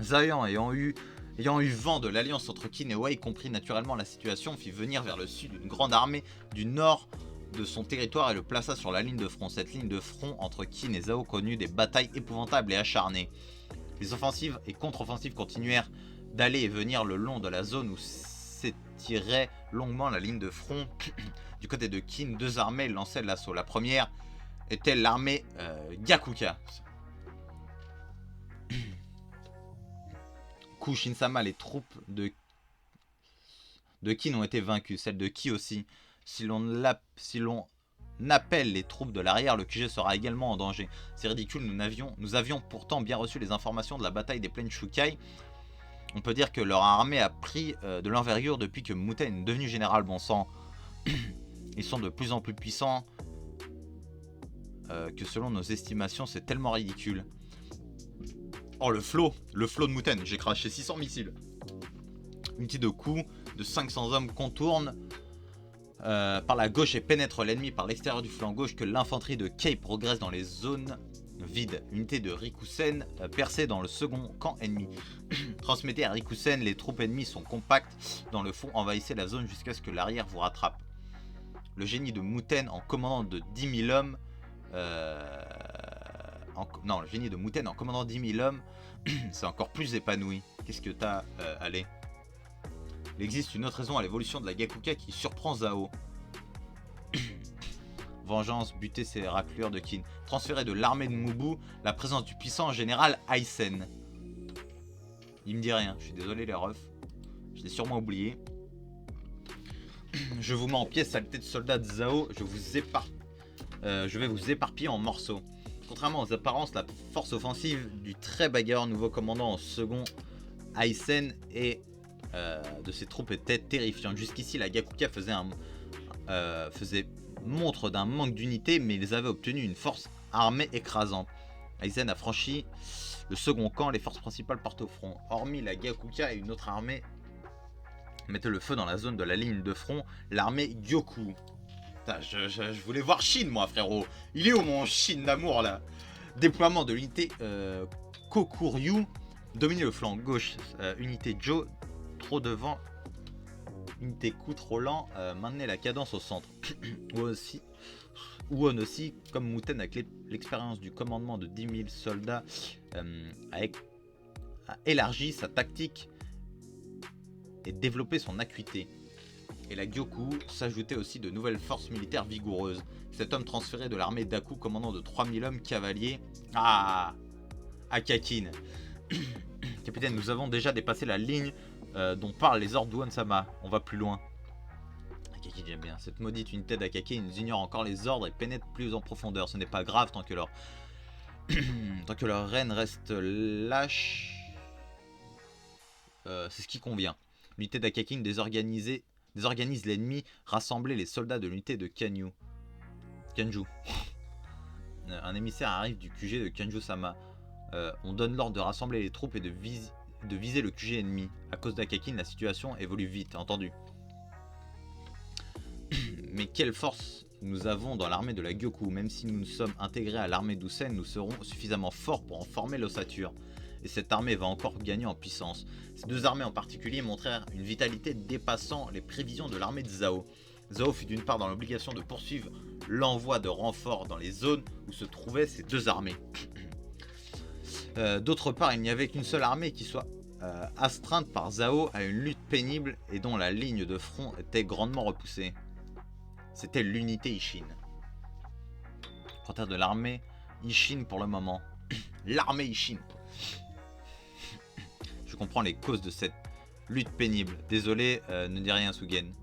Zhao ayant eu vent de l'alliance entre Qin et Wei, comprit naturellement la situation, fit venir vers le sud une grande armée du nord de son territoire et le plaça sur la ligne de front. Cette ligne de front entre Qin et Zhao connut des batailles épouvantables et acharnées. Les offensives et contre-offensives continuèrent d'aller et venir le long de la zone où s'étirait longuement la ligne de front. Du côté de Qin, 2 armées lançaient l'assaut. La première était l'armée Gyakuka. Shinsama, les troupes de Qin ont été vaincues, celles de Ki aussi. Si l'on appelle les troupes de l'arrière, le QG sera également en danger. C'est ridicule, nous avions pourtant bien reçu les informations de la bataille des plaines Shukai. On peut dire que leur armée a pris de l'envergure depuis que Muten est devenu général bon sang. Ils sont de plus en plus puissants que selon nos estimations, c'est tellement ridicule. Oh, le flow de Muten, j'ai craché 600 missiles. Unité de coups de 500 hommes contourne par la gauche et pénètre l'ennemi par l'extérieur du flanc gauche, que l'infanterie de Kei progresse dans les zones vides. Unité de Rikusen percée dans le second camp ennemi. Transmettez à Rikusen, les troupes ennemies sont compactes dans le fond, envahissez la zone jusqu'à ce que l'arrière vous rattrape. Le génie de Muten en commandant de 10 000 hommes... le génie de Muten en commandant 10 000 hommes, c'est encore plus épanoui. Qu'est-ce que t'as, allez. Il existe une autre raison à l'évolution de la Gyakuka qui surprend Zhao. Vengeance, buter ces raclures de Qin. Transférer de l'armée de Mubu la présence du puissant général Aysen. Il me dit rien, je suis désolé les refs. Je l'ai sûrement oublié. Je vous mets en pièces, saleté de soldats de Zhao. Je vais vous éparpiller en morceaux. Contrairement aux apparences, la force offensive du très bagarreur nouveau commandant en second Aysen et de ses troupes était terrifiante. Jusqu'ici, la Gyakuka faisait montre d'un manque d'unité, mais ils avaient obtenu une force armée écrasante. Aysen a franchi le second camp, les forces principales partent au front. Hormis la Gyakuka et une autre armée mettaient le feu dans la zone de la ligne de front, l'armée Gyoku. Putain, je voulais voir Shin, moi, frérot. Il est où mon Shin d'amour, là? Déploiement de l'unité Kokuryu. Dominer le flanc gauche, unité Jo. trop devant. Unité coup trop lent, maintenez la cadence au centre. Ou aussi, comme Mouten avec l'expérience du commandement de 10 000 soldats, a élargi sa tactique et développé son acuité. Et la Gyoku s'ajoutait aussi de nouvelles forces militaires vigoureuses. Cet homme transféré de l'armée d'Aku, commandant de 3000 hommes cavaliers à Kakin. Capitaine, nous avons déjà dépassé la ligne dont parlent les ordres d'Uon-sama. On va plus loin. Akakin, j'aime bien. Cette maudite unité d'Akakin nous ignore encore les ordres et pénètre plus en profondeur. Ce n'est pas grave tant que leur tant que leur reine reste lâche. C'est ce qui convient. L'unité d'Akakin désorganise l'ennemi, rassembler les soldats de l'unité de Kanju. Un émissaire arrive du QG de Kanju-sama. On donne l'ordre de rassembler les troupes et de viser le QG ennemi. À cause d'Akakin, la situation évolue vite, entendu. Mais quelle force nous avons dans l'armée de la Gyoku. Même si nous sommes intégrés à l'armée d'Usen, nous serons suffisamment forts pour en former l'ossature. Et cette armée va encore gagner en puissance. Ces deux armées en particulier montrèrent une vitalité dépassant les prévisions de l'armée de Zhao. Zhao fut d'une part dans l'obligation de poursuivre l'envoi de renforts dans les zones où se trouvaient ces deux armées. D'autre part, il n'y avait qu'une seule armée qui soit astreinte par Zhao à une lutte pénible et dont la ligne de front était grandement repoussée. C'était l'unité Ishin. Frontière de l'armée Ishin pour le moment. L'armée Ishin. Je comprends les causes de cette lutte pénible. Désolé, ne dis rien, Sugen.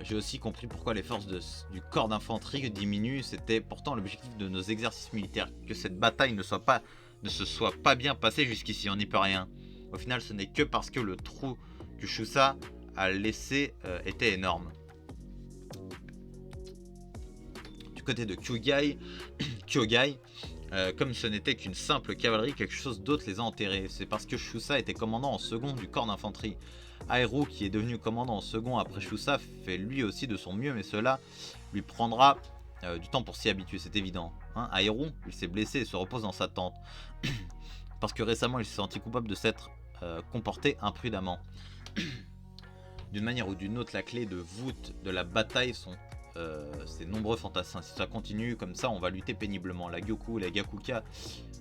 J'ai aussi compris pourquoi les forces du corps d'infanterie diminuent. C'était pourtant l'objectif de nos exercices militaires. Que cette bataille ne se soit pas bien passée jusqu'ici, on n'y peut rien. Au final, ce n'est que parce que le trou que Shusa a laissé était énorme. Du côté de Kyogai, comme ce n'était qu'une simple cavalerie, quelque chose d'autre les a enterrés. C'est parce que Shusa était commandant en second du corps d'infanterie. Aero, qui est devenu commandant en second après Shusa, fait lui aussi de son mieux, mais cela lui prendra du temps pour s'y habituer, c'est évident. Hein, Aero, il s'est blessé et se repose dans sa tente. Parce que récemment, il s'est senti coupable de s'être comporté imprudemment. D'une manière ou d'une autre, la clé de voûte de la bataille sont ces nombreux fantassins. Si ça continue comme ça, on va lutter péniblement. La Gyoku et la Gakuka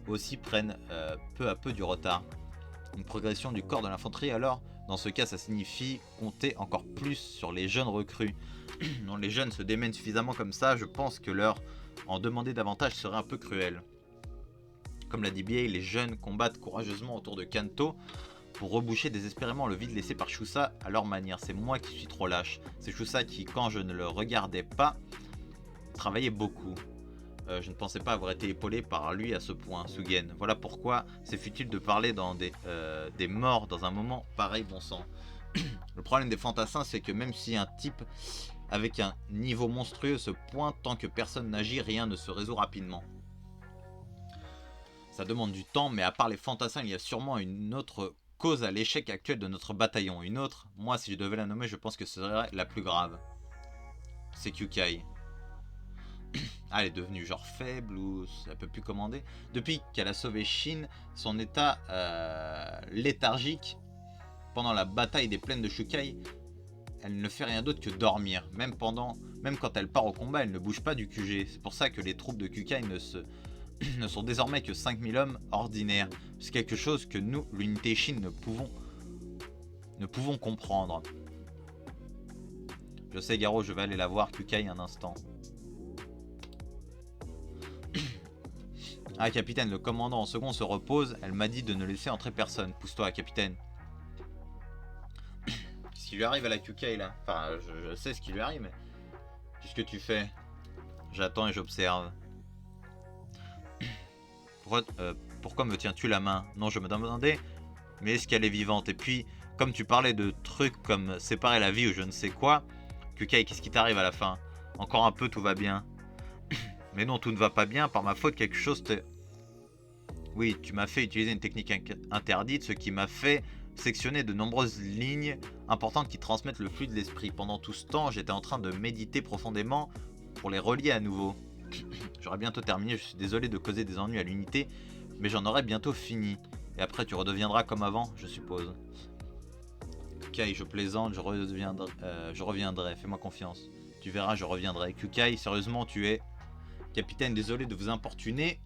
aussi prennent peu à peu du retard. Une progression du corps de l'infanterie, alors, dans ce cas, ça signifie compter encore plus sur les jeunes recrues. Non, les jeunes se démènent suffisamment comme ça, je pense que leur en demander davantage serait un peu cruel. Comme l'a dit Biei, les jeunes combattent courageusement autour de Kanto pour reboucher désespérément le vide laissé par Shusa à leur manière. C'est moi qui suis trop lâche. C'est Shusa qui, quand je ne le regardais pas, travaillait beaucoup. Je ne pensais pas avoir été épaulé par lui à ce point, Sugen. Voilà pourquoi c'est futile de parler dans des morts dans un moment pareil, bon sang. Le problème des fantassins, c'est que même si un type avec un niveau monstrueux se pointe, tant que personne n'agit, rien ne se résout rapidement. Ça demande du temps, mais à part les fantassins, il y a sûrement une autre cause à l'échec actuel de notre bataillon. Une autre, moi si je devais la nommer, je pense que ce serait la plus grave. C'est Kyukai. Ah, elle est devenue genre faible ou elle peut plus commander. Depuis qu'elle a sauvé Shin, son état léthargique pendant la bataille des plaines de Shukai, elle ne fait rien d'autre que dormir. Même quand elle part au combat, elle ne bouge pas du QG. C'est pour ça que les troupes de Kyukai ne sont désormais que 5000 hommes ordinaires. C'est quelque chose que nous, l'unité Shin, ne pouvons comprendre. Je sais, Garo, je vais aller la voir, Kyukai, un instant. Ah, capitaine, le commandant en second se repose. Elle m'a dit de ne laisser entrer personne. Pousse-toi, capitaine. Qu'est-ce qui lui arrive à la Kyukai, là? Enfin, je sais ce qui lui arrive, mais... Qu'est-ce que tu fais? J'attends et j'observe. Pourquoi me tiens-tu la main? Non, je me demandais, mais est-ce qu'elle est vivante? Et puis, comme tu parlais de trucs comme séparer la vie ou je ne sais quoi, Kyukai, qu'est-ce qui t'arrive à la fin? Encore un peu, tout va bien. Mais non, tout ne va pas bien, par ma faute, quelque chose te... Oui, tu m'as fait utiliser une technique interdite, ce qui m'a fait sectionner de nombreuses lignes importantes qui transmettent le flux de l'esprit. Pendant tout ce temps, j'étais en train de méditer profondément pour les relier à nouveau. J'aurai bientôt terminé, je suis désolé de causer des ennuis à l'unité, mais j'en aurai bientôt fini. Et après tu redeviendras comme avant, je suppose. Kukai, je plaisante, je reviendrai, fais-moi confiance. Tu verras, je reviendrai. Kukai, sérieusement, tu es... Capitaine, désolé de vous importuner.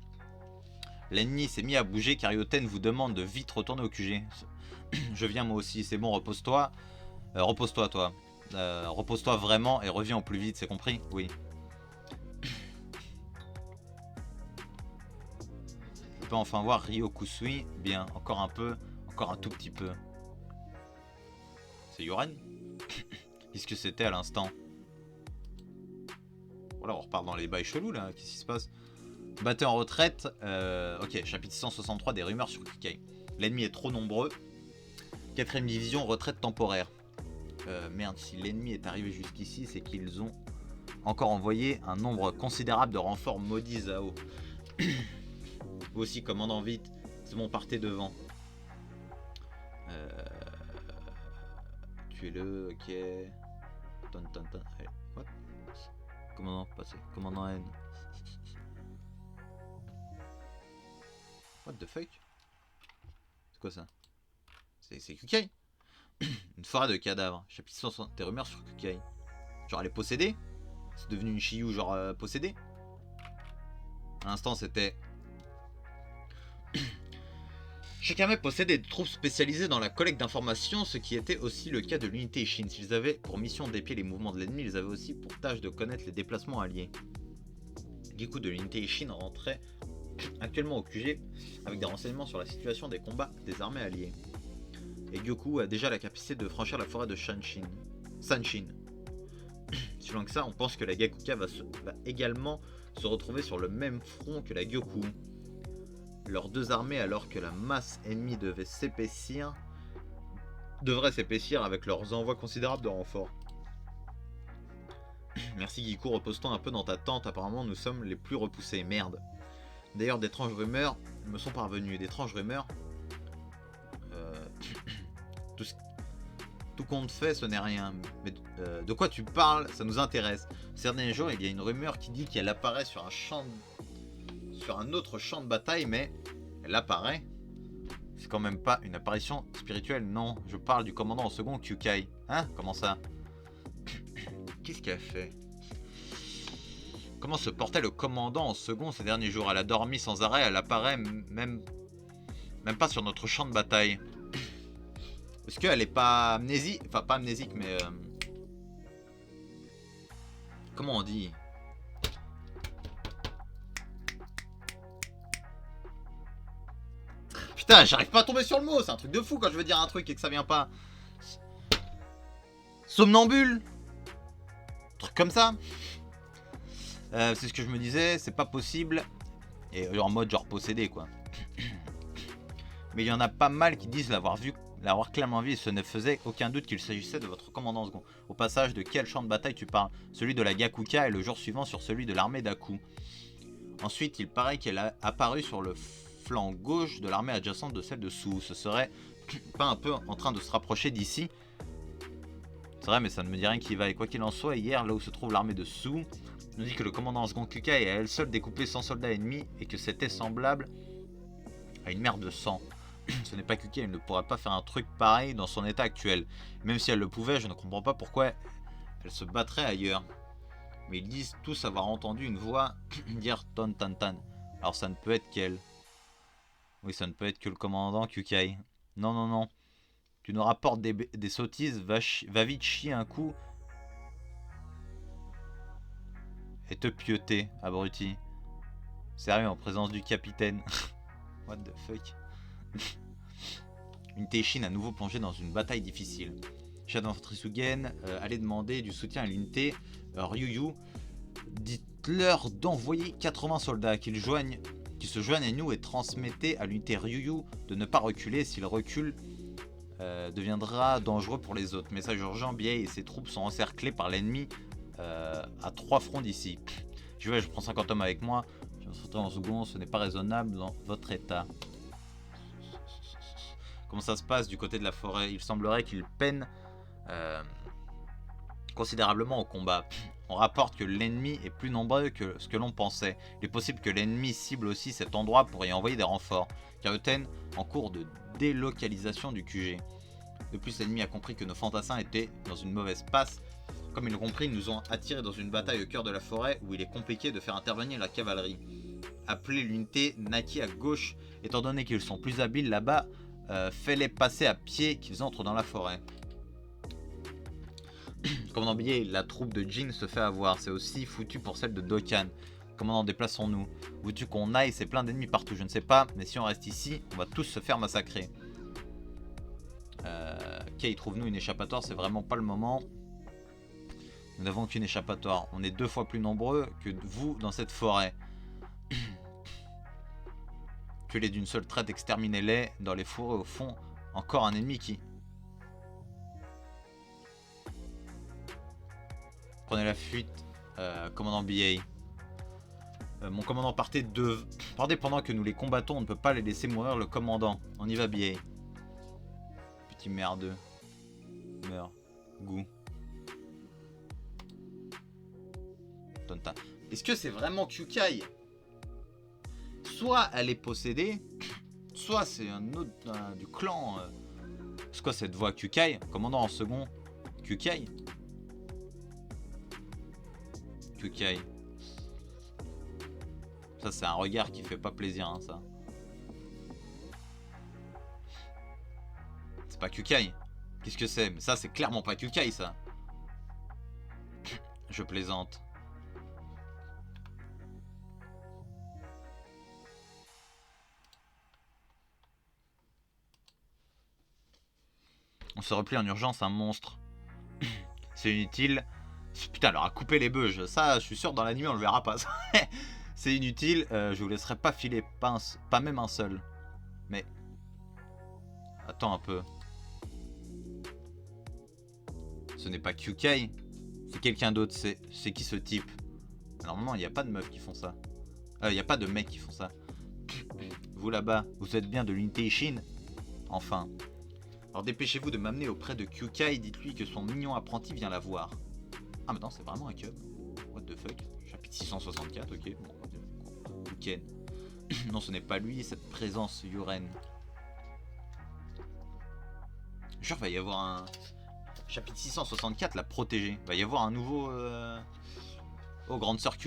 L'ennemi s'est mis à bouger, Carioten vous demande de vite retourner au QG. Je viens moi aussi, c'est bon, repose-toi. Repose-toi, toi. Repose-toi vraiment et reviens au plus vite, c'est compris? Oui. Je peux enfin voir Ryo Kusui. Bien, encore un peu, encore un tout petit peu. C'est Yoren? Qu'est-ce que c'était à l'instant? Voilà, on repart dans les bails chelous là, qu'est-ce qui se passe? Batté en retraite. Ok, chapitre 163, des rumeurs sur Kukai. L'ennemi est trop nombreux. 4ème division, retraite temporaire. Merde, si l'ennemi est arrivé jusqu'ici, c'est qu'ils ont encore envoyé un nombre considérable de renforts maudits Zao. Vous aussi, commandant vite. C'est bon, partez devant. Tuez-le, ok. Allez, what? Commandant, passez. Commandant N. What the fuck? C'est quoi ça? C'est Kukai. Une forêt de cadavres. Chapitre 160. Des rumeurs sur Kukai. Genre elle est possédée? C'est devenu une Shiyu genre possédée? À l'instant c'était... Shikame possédait des troupes spécialisées dans la collecte d'informations, ce qui était aussi le cas de l'unité Ishin. S'ils avaient pour mission d'épier les mouvements de l'ennemi, ils avaient aussi pour tâche de connaître les déplacements alliés. Giku de l'unité Ishin rentrait actuellement au QG avec des renseignements sur la situation des combats des armées alliées. Et Gyoku a déjà la capacité de franchir la forêt de Sanshin. Si loin que ça, on pense que la Gakuka va également se retrouver sur le même front que la Gyoku. Leurs deux armées, alors que la masse ennemie devrait s'épaissir avec leurs envois considérables de renforts. Merci Giku, repose-toi un peu dans ta tente, apparemment nous sommes les plus repoussés, merde. D'ailleurs d'étranges rumeurs me sont parvenues, d'étranges rumeurs... Tout compte fait, ce n'est rien. Mais de quoi tu parles? Ça nous intéresse. Ces derniers jours, il y a une rumeur qui dit qu'elle apparaît sur un autre champ de bataille, mais elle apparaît. C'est quand même pas une apparition spirituelle, non. Je parle du commandant en second Kukai. Hein? Comment ça? Qu'est-ce qu'elle fait? Comment se portait le commandant en second ces derniers jours? Elle a dormi sans arrêt, elle apparaît même pas sur notre champ de bataille. Est-ce qu'elle est pas amnésique? Enfin, pas amnésique, mais... Comment on dit? Putain, j'arrive pas à tomber sur le mot. C'est un truc de fou quand je veux dire un truc et que ça vient pas. Somnambule? Truc comme ça. C'est ce que je me disais. C'est pas possible. Et en mode genre possédé, quoi. Mais il y en a pas mal qui disent l'avoir clairement vu, et ce ne faisait aucun doute qu'il s'agissait de votre commandant second. Au passage, de quel champ de bataille tu parles? Celui de la Gakuka et le jour suivant sur celui de l'armée d'Aku. Ensuite, il paraît qu'elle a apparu sur le flanc gauche de l'armée adjacente de celle de Sou. Ce serait pas un peu en train de se rapprocher d'ici? C'est vrai, mais ça ne me dit rien qui va. Et quoi qu'il en soit, hier, là où se trouve l'armée de Sou, nous dit que le commandant second Kukai est à elle seule découpé 100 soldats ennemis et que c'était semblable à une mer de sang. Ce n'est pas Kukai, elle ne pourra pas faire un truc pareil dans son état actuel. Même si elle le pouvait, je ne comprends pas pourquoi elle se battrait ailleurs. Mais ils disent tous avoir entendu une voix dire Ton Tan Tan. Alors ça ne peut être qu'elle. Oui, ça ne peut être que le commandant Kukai. Non, non, non. Tu nous rapportes des sottises, va vite chier un coup. Et te pieuter, abruti. Sérieux, en présence du capitaine. What the fuck. Une Teishin à nouveau plongée dans une bataille difficile. Chef d'infanterie Sugen, allez demander du soutien à l'unité Ryuyu. Dites-leur d'envoyer 80 soldats, qu'ils se joignent à nous et transmettez à l'unité Ryuyu de ne pas reculer. S'ils reculent, deviendra dangereux pour les autres. Message urgent, Biei et ses troupes sont encerclés par l'ennemi à 3 fronts d'ici. Je prends 50 hommes avec moi. Je vais sauter en second, ce n'est pas raisonnable dans votre état. Comment ça se passe du côté de la forêt? Il semblerait qu'il peine considérablement au combat. On rapporte que l'ennemi est plus nombreux que ce que l'on pensait. Il est possible que l'ennemi cible aussi cet endroit pour y envoyer des renforts. Kaioten en cours de délocalisation du QG. De plus, l'ennemi a compris que nos fantassins étaient dans une mauvaise passe. Comme ils l'ont compris, ils nous ont attirés dans une bataille au cœur de la forêt où il est compliqué de faire intervenir la cavalerie. Appelez l'unité Naki à gauche. Étant donné qu'ils sont plus habiles là-bas, fais-les passer à pied qu'ils entrent dans la forêt. Commandant Billet, la troupe de Jin se fait avoir. C'est aussi foutu pour celle de Dokkan. Commandant, déplaçons-nous. Veux-tu qu'on aille? C'est plein d'ennemis partout, je ne sais pas. Mais si on reste ici, on va tous se faire massacrer. Kay, trouve-nous une échappatoire, c'est vraiment pas le moment. Nous n'avons qu'une échappatoire. On est 2 fois plus nombreux que vous dans cette forêt. Tuez-les d'une seule traite, exterminez-les. Dans les forêts au fond, encore un ennemi qui... Prenez la fuite, commandant BA. Mon commandant partez pendant que nous les combattons, on ne peut pas les laisser mourir le commandant. On y va BA. Petit merdeux. Meurs. Goût. Est-ce que c'est vraiment Kyukai? Soit elle est possédée, soit c'est un autre du clan. C'est quoi cette voix Kyukai? Commandant en second. Kyukai? Kyukai. Ça c'est un regard qui fait pas plaisir hein, ça. C'est pas Kyukai. Qu'est-ce que c'est? Mais ça c'est clairement pas Kyukai ça. Je plaisante. On se replie en urgence, un monstre. C'est inutile. Putain, elle leur a coupé les beuges. Ça, je suis sûr, dans l'anime, on le verra pas. C'est inutile. Je vous laisserai pas filer. Pas même un seul. Mais... Attends un peu. Ce n'est pas Kyukai. C'est quelqu'un d'autre. C'est qui ce type? Normalement, il n'y a pas de meufs qui font ça. Il n'y a pas de mecs qui font ça. Vous là-bas, vous êtes bien de l'unité Ishin? Enfin. Alors dépêchez-vous de m'amener auprès de Kyukai. Dites-lui que son mignon apprenti vient la voir. Ah mais non, c'est vraiment un cub. What the fuck? Chapitre 664, ok. Bon, Ken. Non, ce n'est pas lui, cette présence Yuren. Genre, va y avoir un... Chapitre 664, la protégée. Va y avoir un nouveau... Oh, Grande Sœur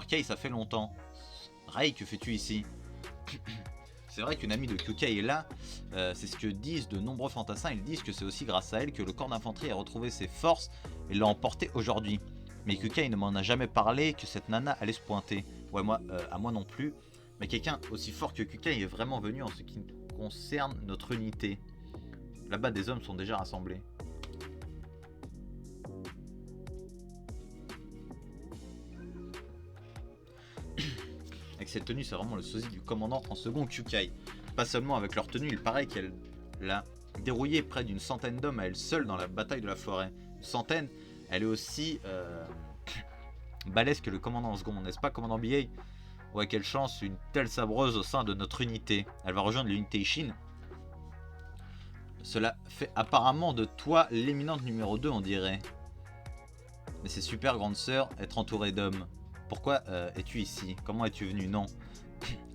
Kay, ça fait longtemps. Rei, que fais-tu ici? C'est vrai qu'une amie de Kyukai est là, c'est ce que disent de nombreux fantassins. Ils disent que c'est aussi grâce à elle que le corps d'infanterie a retrouvé ses forces et l'a emporté aujourd'hui. Mais Kyukai ne m'en a jamais parlé que cette nana allait se pointer. Ouais, moi, à moi non plus. Mais quelqu'un aussi fort que Kyukai est vraiment venu en ce qui concerne notre unité. Là-bas, des hommes sont déjà rassemblés. Avec cette tenue, c'est vraiment le sosie du commandant en second Kyukai. Pas seulement avec leur tenue, il paraît qu'elle l'a dérouillé près d'une centaine d'hommes à elle seule dans la bataille de la forêt. Une centaine, elle est aussi balèze que le commandant en second, n'est-ce pas, commandant BA? Ouais, quelle chance, une telle sabreuse au sein de notre unité. Elle va rejoindre l'unité Ishin. Cela fait apparemment de toi l'éminente numéro 2, on dirait. Mais c'est super, grande sœur, être entourée d'hommes. Pourquoi es-tu ici? Comment es-tu venu? Non.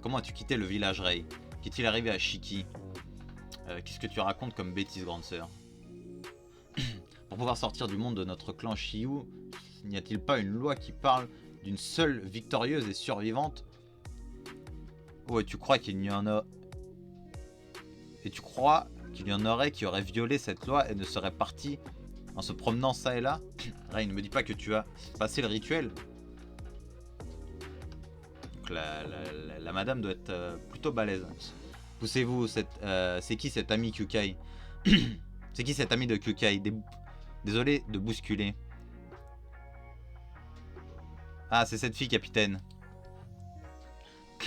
Comment as-tu quitté le village Rei? Qu'est-il arrivé à Shiki? Qu'est-ce que tu racontes comme bêtise, grande sœur? Pour pouvoir sortir du monde de notre clan Shiyu, n'y a-t-il pas une loi qui parle d'une seule victorieuse et survivante? Ouais, tu crois qu'il y en a... Et tu crois qu'il y en aurait qui auraient violé cette loi et ne seraient partis en se promenant ça et là? Rei, ne me dis pas que tu as passé le rituel. Donc la madame doit être plutôt balèze. Poussez-vous, c'est qui cette amie Kyukai? C'est qui cette amie de Kyukai? Désolé de bousculer. Ah, c'est cette fille, capitaine.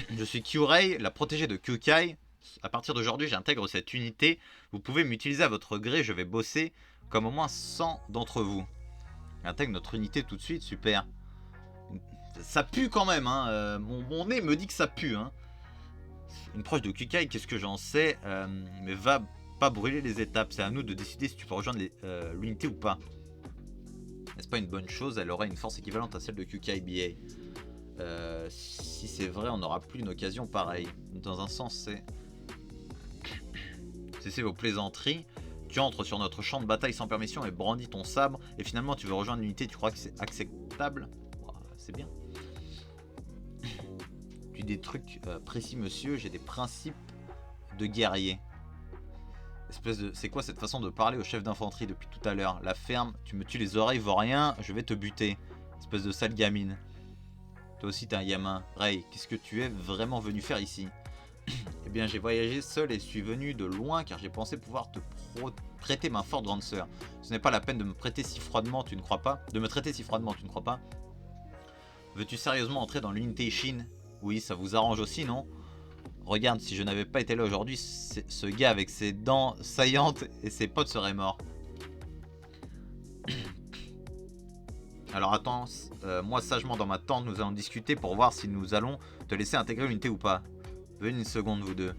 Je suis Kyurei, la protégée de Kyukai. À partir d'aujourd'hui, j'intègre cette unité. Vous pouvez m'utiliser à votre gré, je vais bosser comme au moins 100 d'entre vous. J'intègre notre unité tout de suite, super. Ça pue quand même, hein. Mon nez me dit que ça pue, hein. Une proche de Kyukai, qu'est-ce que j'en sais, mais va pas brûler les étapes. C'est à nous de décider si tu peux rejoindre l'unité ou pas. Est-ce pas une bonne chose? Elle aurait une force équivalente à celle de QKIBA. Si c'est vrai, on n'aura plus une occasion pareille. Dans un sens, c'est... Cessez vos plaisanteries. Tu entres sur notre champ de bataille sans permission et brandis ton sabre. Et finalement, tu veux rejoindre l'unité, tu crois que c'est acceptable? C'est bien. Tu dis des trucs précis, monsieur. J'ai des principes de guerrier. Espèce de... C'est quoi cette façon de parler au chef d'infanterie depuis tout à l'heure? La ferme, tu me tues les oreilles, vaurien, je vais te buter. Espèce de sale gamine. Toi aussi t'es un gamin. Ray, qu'est-ce que tu es vraiment venu faire ici? Eh bien j'ai voyagé seul et suis venu de loin car j'ai pensé pouvoir te prêter ma forte grande sœur. Ce n'est pas la peine de me prêter si froidement, tu ne crois pas? De me traiter si froidement, tu ne crois pas? Veux-tu sérieusement entrer dans l'unité Shin? Oui, ça vous arrange aussi, non? Regarde, si je n'avais pas été là aujourd'hui, ce gars avec ses dents saillantes et ses potes serait mort. Alors attends, moi sagement dans ma tente, nous allons discuter pour voir si nous allons te laisser intégrer l'unité ou pas. Venez une seconde, vous deux.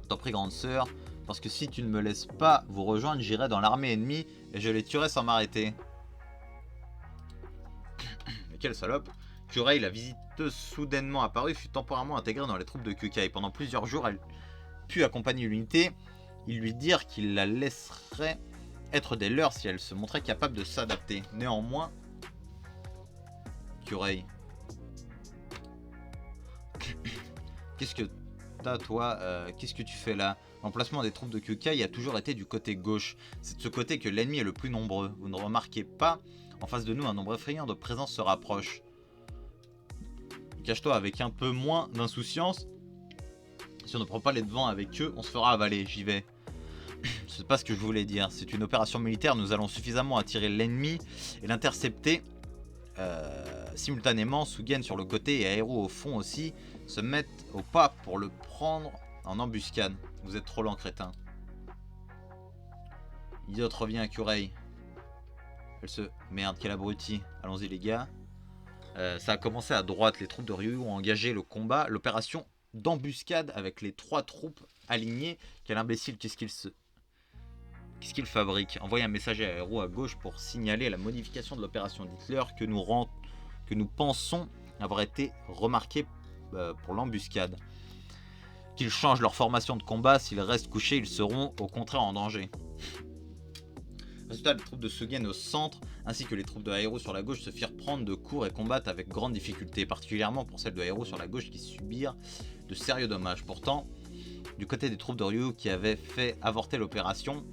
T'en prie, grande sœur, parce que si tu ne me laisses pas vous rejoindre, j'irai dans l'armée ennemie et je les tuerai sans m'arrêter. Mais quelle salope! Kurei, la visiteuse soudainement apparue, fut temporairement intégrée dans les troupes de Kukai. Pendant plusieurs jours, elle put accompagner l'unité. Ils lui dirent qu'il la laisserait être des leurs si elle se montrait capable de s'adapter. Néanmoins, Kurei, qu'est-ce que t'as, toi? Qu'est-ce que tu fais là? L'emplacement des troupes de Kukai a toujours été du côté gauche. C'est de ce côté que l'ennemi est le plus nombreux. Vous ne remarquez pas? En face de nous, un nombre effrayant de présences se rapproche. Cache-toi avec un peu moins d'insouciance. Si on ne prend pas les devants avec eux, on se fera avaler. J'y vais. C'est pas ce que je voulais dire. C'est une opération militaire. Nous allons suffisamment attirer l'ennemi et l'intercepter simultanément. Sugen sur le côté et Aero au fond aussi se mettent au pas pour le prendre en embuscade. Vous êtes trop lent, crétin. Idiote, reviens à Kurei. Elle se... Merde, quel abruti. Allons-y les gars. Ça a commencé à droite. Les troupes de Ryu ont engagé le combat. L'opération d'embuscade avec les 3 troupes alignées. Quel imbécile, qu'est-ce qu'il fabrique? Envoyez un messager à Aero à gauche pour signaler la modification de l'opération. Dites-leur que nous pensons avoir été remarqués pour l'embuscade. Qu'ils changent leur formation de combat. S'ils restent couchés, ils seront au contraire en danger. Résultat, les troupes de Sugen au centre ainsi que les troupes de Aero sur la gauche se firent prendre de court et combattent avec grande difficulté, particulièrement pour celles de Aero sur la gauche qui subirent de sérieux dommages. Pourtant, du côté des troupes de Ryu qui avaient fait avorter l'opération,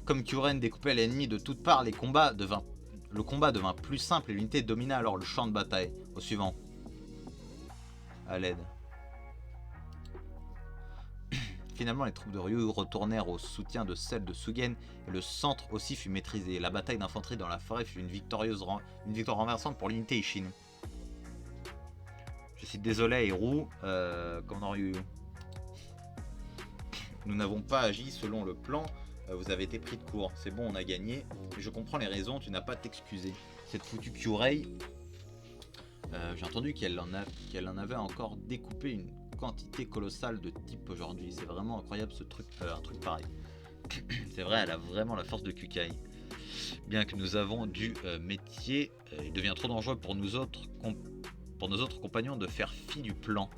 comme Kuren découpait l'ennemi de toutes parts, le combat devint plus simple et l'unité domina alors le champ de bataille. Au suivant. À l'aide. Finalement, les troupes de Ryu retournèrent au soutien de celles de Sugen et le centre aussi fut maîtrisé. La bataille d'infanterie dans la forêt fut une victoire renversante pour l'unité Ishin. Je suis désolé, Eru, commandant Ryu. Nous n'avons pas agi selon le plan, vous avez été pris de court. C'est bon, on a gagné. Mais je comprends les raisons, tu n'as pas à t'excuser. Cette foutue Kurei, j'ai entendu qu'elle en avait encore découpé une quantité colossale de types aujourd'hui. C'est vraiment incroyable ce truc, un truc pareil. C'est vrai, elle a vraiment la force de Kukai. Bien que nous avons du métier, il devient trop dangereux pour nos autres compagnons de faire fi du plan.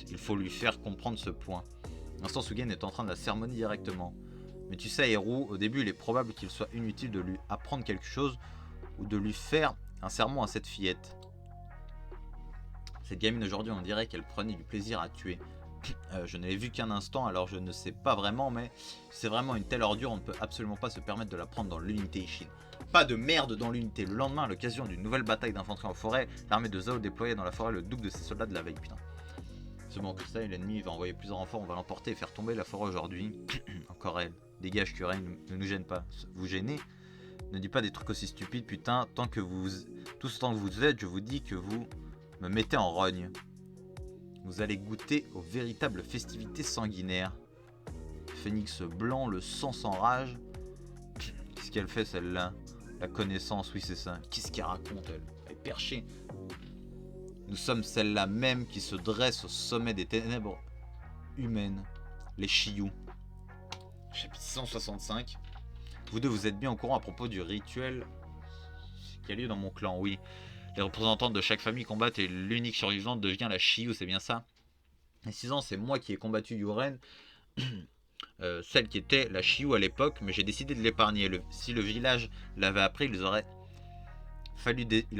Il faut lui faire comprendre ce point. L'instant, Sugen est en train de la sermonner directement. Mais tu sais, Eru, au début, il est probable qu'il soit inutile de lui apprendre quelque chose ou de lui faire un sermon à cette fillette. Cette gamine aujourd'hui, on dirait qu'elle prenait du plaisir à tuer. Je ne l'ai vue qu'un instant, alors je ne sais pas vraiment, mais c'est vraiment une telle ordure, on ne peut absolument pas se permettre de la prendre dans l'unité Ishin. Pas de merde dans l'unité. Le lendemain, à l'occasion d'une nouvelle bataille d'infanterie en forêt, l'armée de Zhao déployait dans la forêt le double de ses soldats de la veille. Putain. C'est bon, Cristal, l'ennemi va envoyer plusieurs renforts, on va l'emporter et faire tomber la forêt aujourd'hui. Encore elle. Dégage, Kurei, ne nous gêne pas. Vous gênez? Ne dis pas des trucs aussi stupides, putain. Tout ce temps que vous êtes, je vous dis que vous me mettez en rogne. Vous allez goûter aux véritables festivités sanguinaires. Phénix blanc, le sang s'enrage. Qu'est-ce qu'elle fait celle-là? La connaissance, oui c'est ça. Qu'est-ce qu'elle raconte elle? Elle est perchée. Nous sommes celle-là même qui se dresse au sommet des ténèbres humaines. Les Shiyu. Chapitre 165. Vous deux, vous êtes bien au courant à propos du rituel qui a lieu dans mon clan, oui. Les représentants de chaque famille combattent et l'unique survivante devient la Shiyu, c'est bien ça? Et 6 ans, c'est moi qui ai combattu Yuren, celle qui était la Shiyu à l'époque, mais j'ai décidé de l'épargner. Si le village l'avait appris, il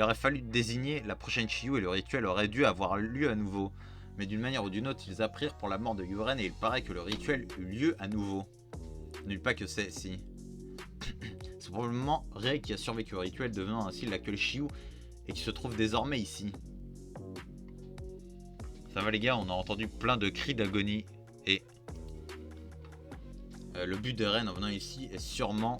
aurait fallu désigner la prochaine Shiyu et le rituel aurait dû avoir lieu à nouveau. Mais d'une manière ou d'une autre, ils apprirent pour la mort de Yuren et il paraît que le rituel eut lieu à nouveau. Nul pas que c'est, si. C'est probablement Rei qui a survécu au rituel, devenant ainsi l'actuel Shiyu et qui se trouve désormais ici. Ça va les gars, on a entendu plein de cris d'agonie et le but de Ren en venant ici est sûrement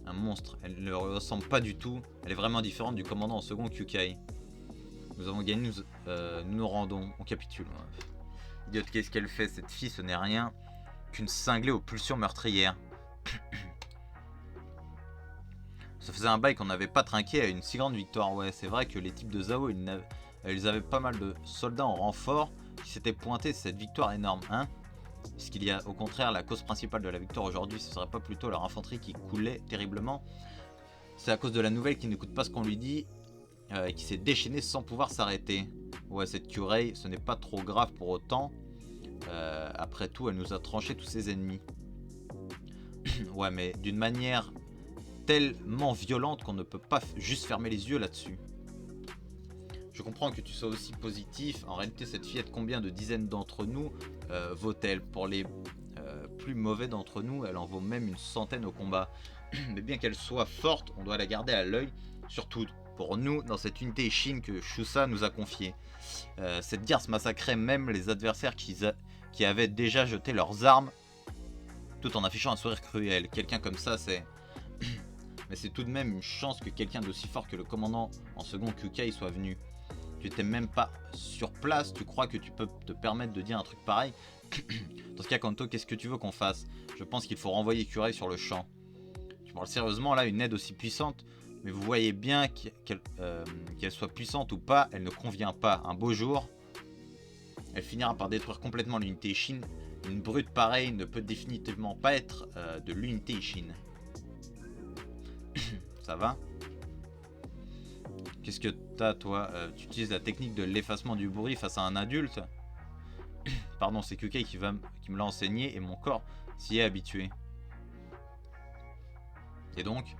un monstre. Elle ne le ressemble pas du tout, elle est vraiment différente du commandant en second Kyukai. Nous avons gagné, nous nous rendons, on capitule. Idiote, qu'est-ce qu'elle fait cette fille? Ce n'est rien qu'une cinglée aux pulsions meurtrières. Ça faisait un bail qu'on n'avait pas trinqué à une si grande victoire. Ouais, c'est vrai que les types de Zao, ils avaient pas mal de soldats en renfort qui s'étaient pointés cette victoire énorme, hein. Puisqu'il y a au contraire la cause principale de la victoire aujourd'hui, ce serait pas plutôt leur infanterie qui coulait terriblement? C'est à cause de la nouvelle qui n'écoute pas ce qu'on lui dit et qui s'est déchaînée sans pouvoir s'arrêter. Ouais, cette Kurei, ce n'est pas trop grave pour autant. Après tout, elle nous a tranché tous ses ennemis. Ouais, mais d'une manière tellement violente qu'on ne peut pas juste fermer les yeux là-dessus. Je comprends que tu sois aussi positif. En réalité, cette fillette, combien de dizaines d'entre nous vaut-elle? Pour les plus mauvais d'entre nous, elle en vaut même une centaine au combat. Mais bien qu'elle soit forte, on doit la garder à l'œil, surtout pour nous, dans cette unité Ishin que Shusa nous a confiée. Cette guerre se massacrait même les adversaires qui avaient déjà jeté leurs armes, tout en affichant un sourire cruel. Quelqu'un comme ça, c'est... Mais c'est tout de même une chance que quelqu'un d'aussi fort que le commandant en second Kyukai soit venu. Tu n'étais même pas sur place, tu crois que tu peux te permettre de dire un truc pareil? Dans ce cas, Kanto, qu'est-ce que tu veux qu'on fasse? Je pense qu'il faut renvoyer Kurei sur le champ. Tu parles sérieusement là, une aide aussi puissante? Mais vous voyez bien qu'elle soit puissante ou pas, elle ne convient pas. Un beau jour, elle finira par détruire complètement l'unité Ishin. Une brute pareille ne peut définitivement pas être de l'unité Ishin. Ça va? Qu'est-ce que t'as, toi? Tu utilises la technique de l'effacement du bruit face à un adulte? Pardon, c'est Kyukai qui me l'a enseigné et mon corps s'y est habitué. Et donc,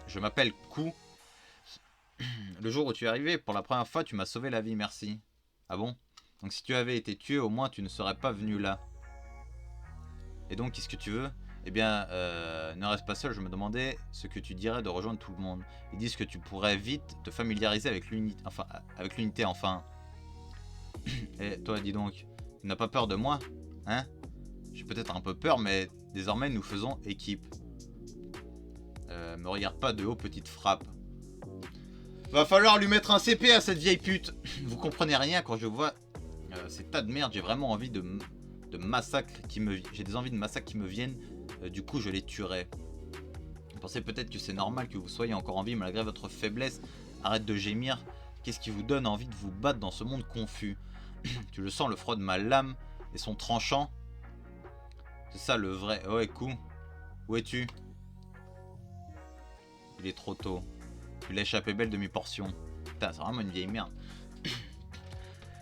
je m'appelle Ku. Le jour où tu es arrivé, pour la première fois, tu m'as sauvé la vie, merci. Ah bon? Donc si tu avais été tué, au moins tu ne serais pas venu là. Et donc, qu'est-ce que tu veux? Eh bien, ne reste pas seul, je me demandais ce que tu dirais de rejoindre tout le monde. Ils disent que tu pourrais vite te familiariser avec l'unité, enfin. Et toi, dis donc, tu n'as pas peur de moi? Hein? J'ai peut-être un peu peur, mais désormais nous faisons équipe. Me regarde pas de haut, petite frappe. Va falloir lui mettre un CP à cette vieille pute. Vous comprenez rien quand je vois ces tas de merde, j'ai vraiment envie de massacres j'ai des envies de massacres qui me viennent. Du coup, je les tuerai. Vous pensez peut-être que c'est normal que vous soyez encore en vie malgré votre faiblesse. Arrête de gémir. Qu'est-ce qui vous donne envie de vous battre dans ce monde confus? Tu le sens, le froid de ma lame et son tranchant? C'est ça le vrai. Ouais, coup. Où es-tu? Il est trop tôt. Tu l'as échappé belle de mes portions. Putain, c'est vraiment une vieille merde.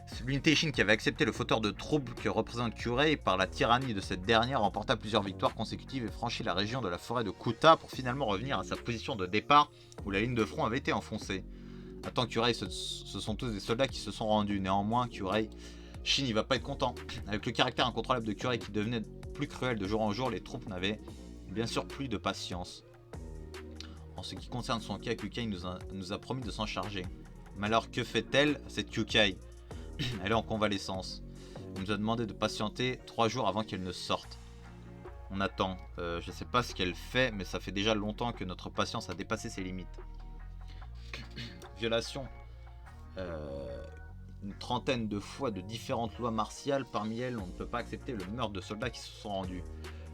C'est l'unité Ishin qui avait accepté le fauteur de troubles que représente Kurei par la tyrannie de cette dernière, remporta plusieurs victoires consécutives et franchit la région de la forêt de Kuta pour finalement revenir à sa position de départ où la ligne de front avait été enfoncée. Attends, Kurei, ce sont tous des soldats qui se sont rendus. Néanmoins, Kurei, Shin il va pas être content. Avec le caractère incontrôlable de Kurei qui devenait plus cruel de jour en jour, les troupes n'avaient bien sûr plus de patience. En ce qui concerne son cas, Kyukai nous a promis de s'en charger. Mais alors que fait-elle, cette Kyukai? Elle est en convalescence. Elle nous a demandé de patienter 3 jours avant qu'elle ne sorte. On attend. Je sais pas ce qu'elle fait, mais ça fait déjà longtemps que notre patience a dépassé ses limites. Violation. Une trentaine de fois de différentes lois martiales. Parmi elles, on ne peut pas accepter le meurtre de soldats qui se sont rendus.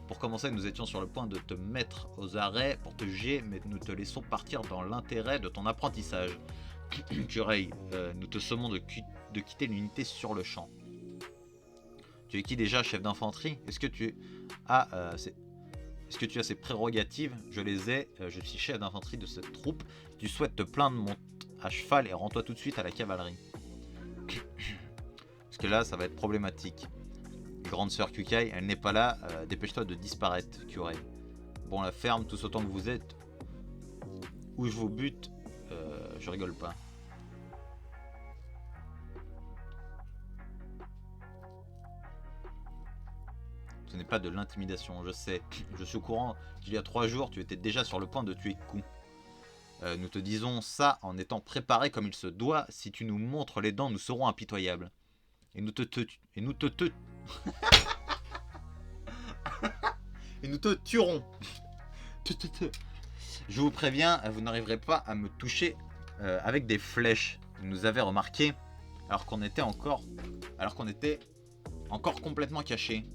Pour commencer, nous étions sur le point de te mettre aux arrêts pour te juger, mais nous te laissons partir dans l'intérêt de ton apprentissage. Kurei, nous te sommons de quitter l'unité sur le champ. Tu es qui déjà, chef d'infanterie? Est-ce que tu as est-ce que tu as ces prérogatives? Je les ai, je suis chef d'infanterie de cette troupe. Si tu souhaites te plaindre, monte à cheval et rends-toi tout de suite à la cavalerie. Parce que là, ça va être problématique. Grande sœur Kukai, elle n'est pas là, dépêche-toi de disparaître, Kurei. Bon, la ferme, tous autant que vous êtes, où je vous bute, je rigole pas. Ce n'est pas de l'intimidation, je sais. Je suis au courant qu'il y a 3 jours, tu étais déjà sur le point de tuer Ku. Nous te disons ça en étant préparé comme il se doit. Si tu nous montres les dents, nous serons impitoyables. Et nous te et nous te tuerons. Je vous préviens, vous n'arriverez pas à me toucher avec des flèches. Vous nous avez remarqué alors qu'on était encore complètement cachés.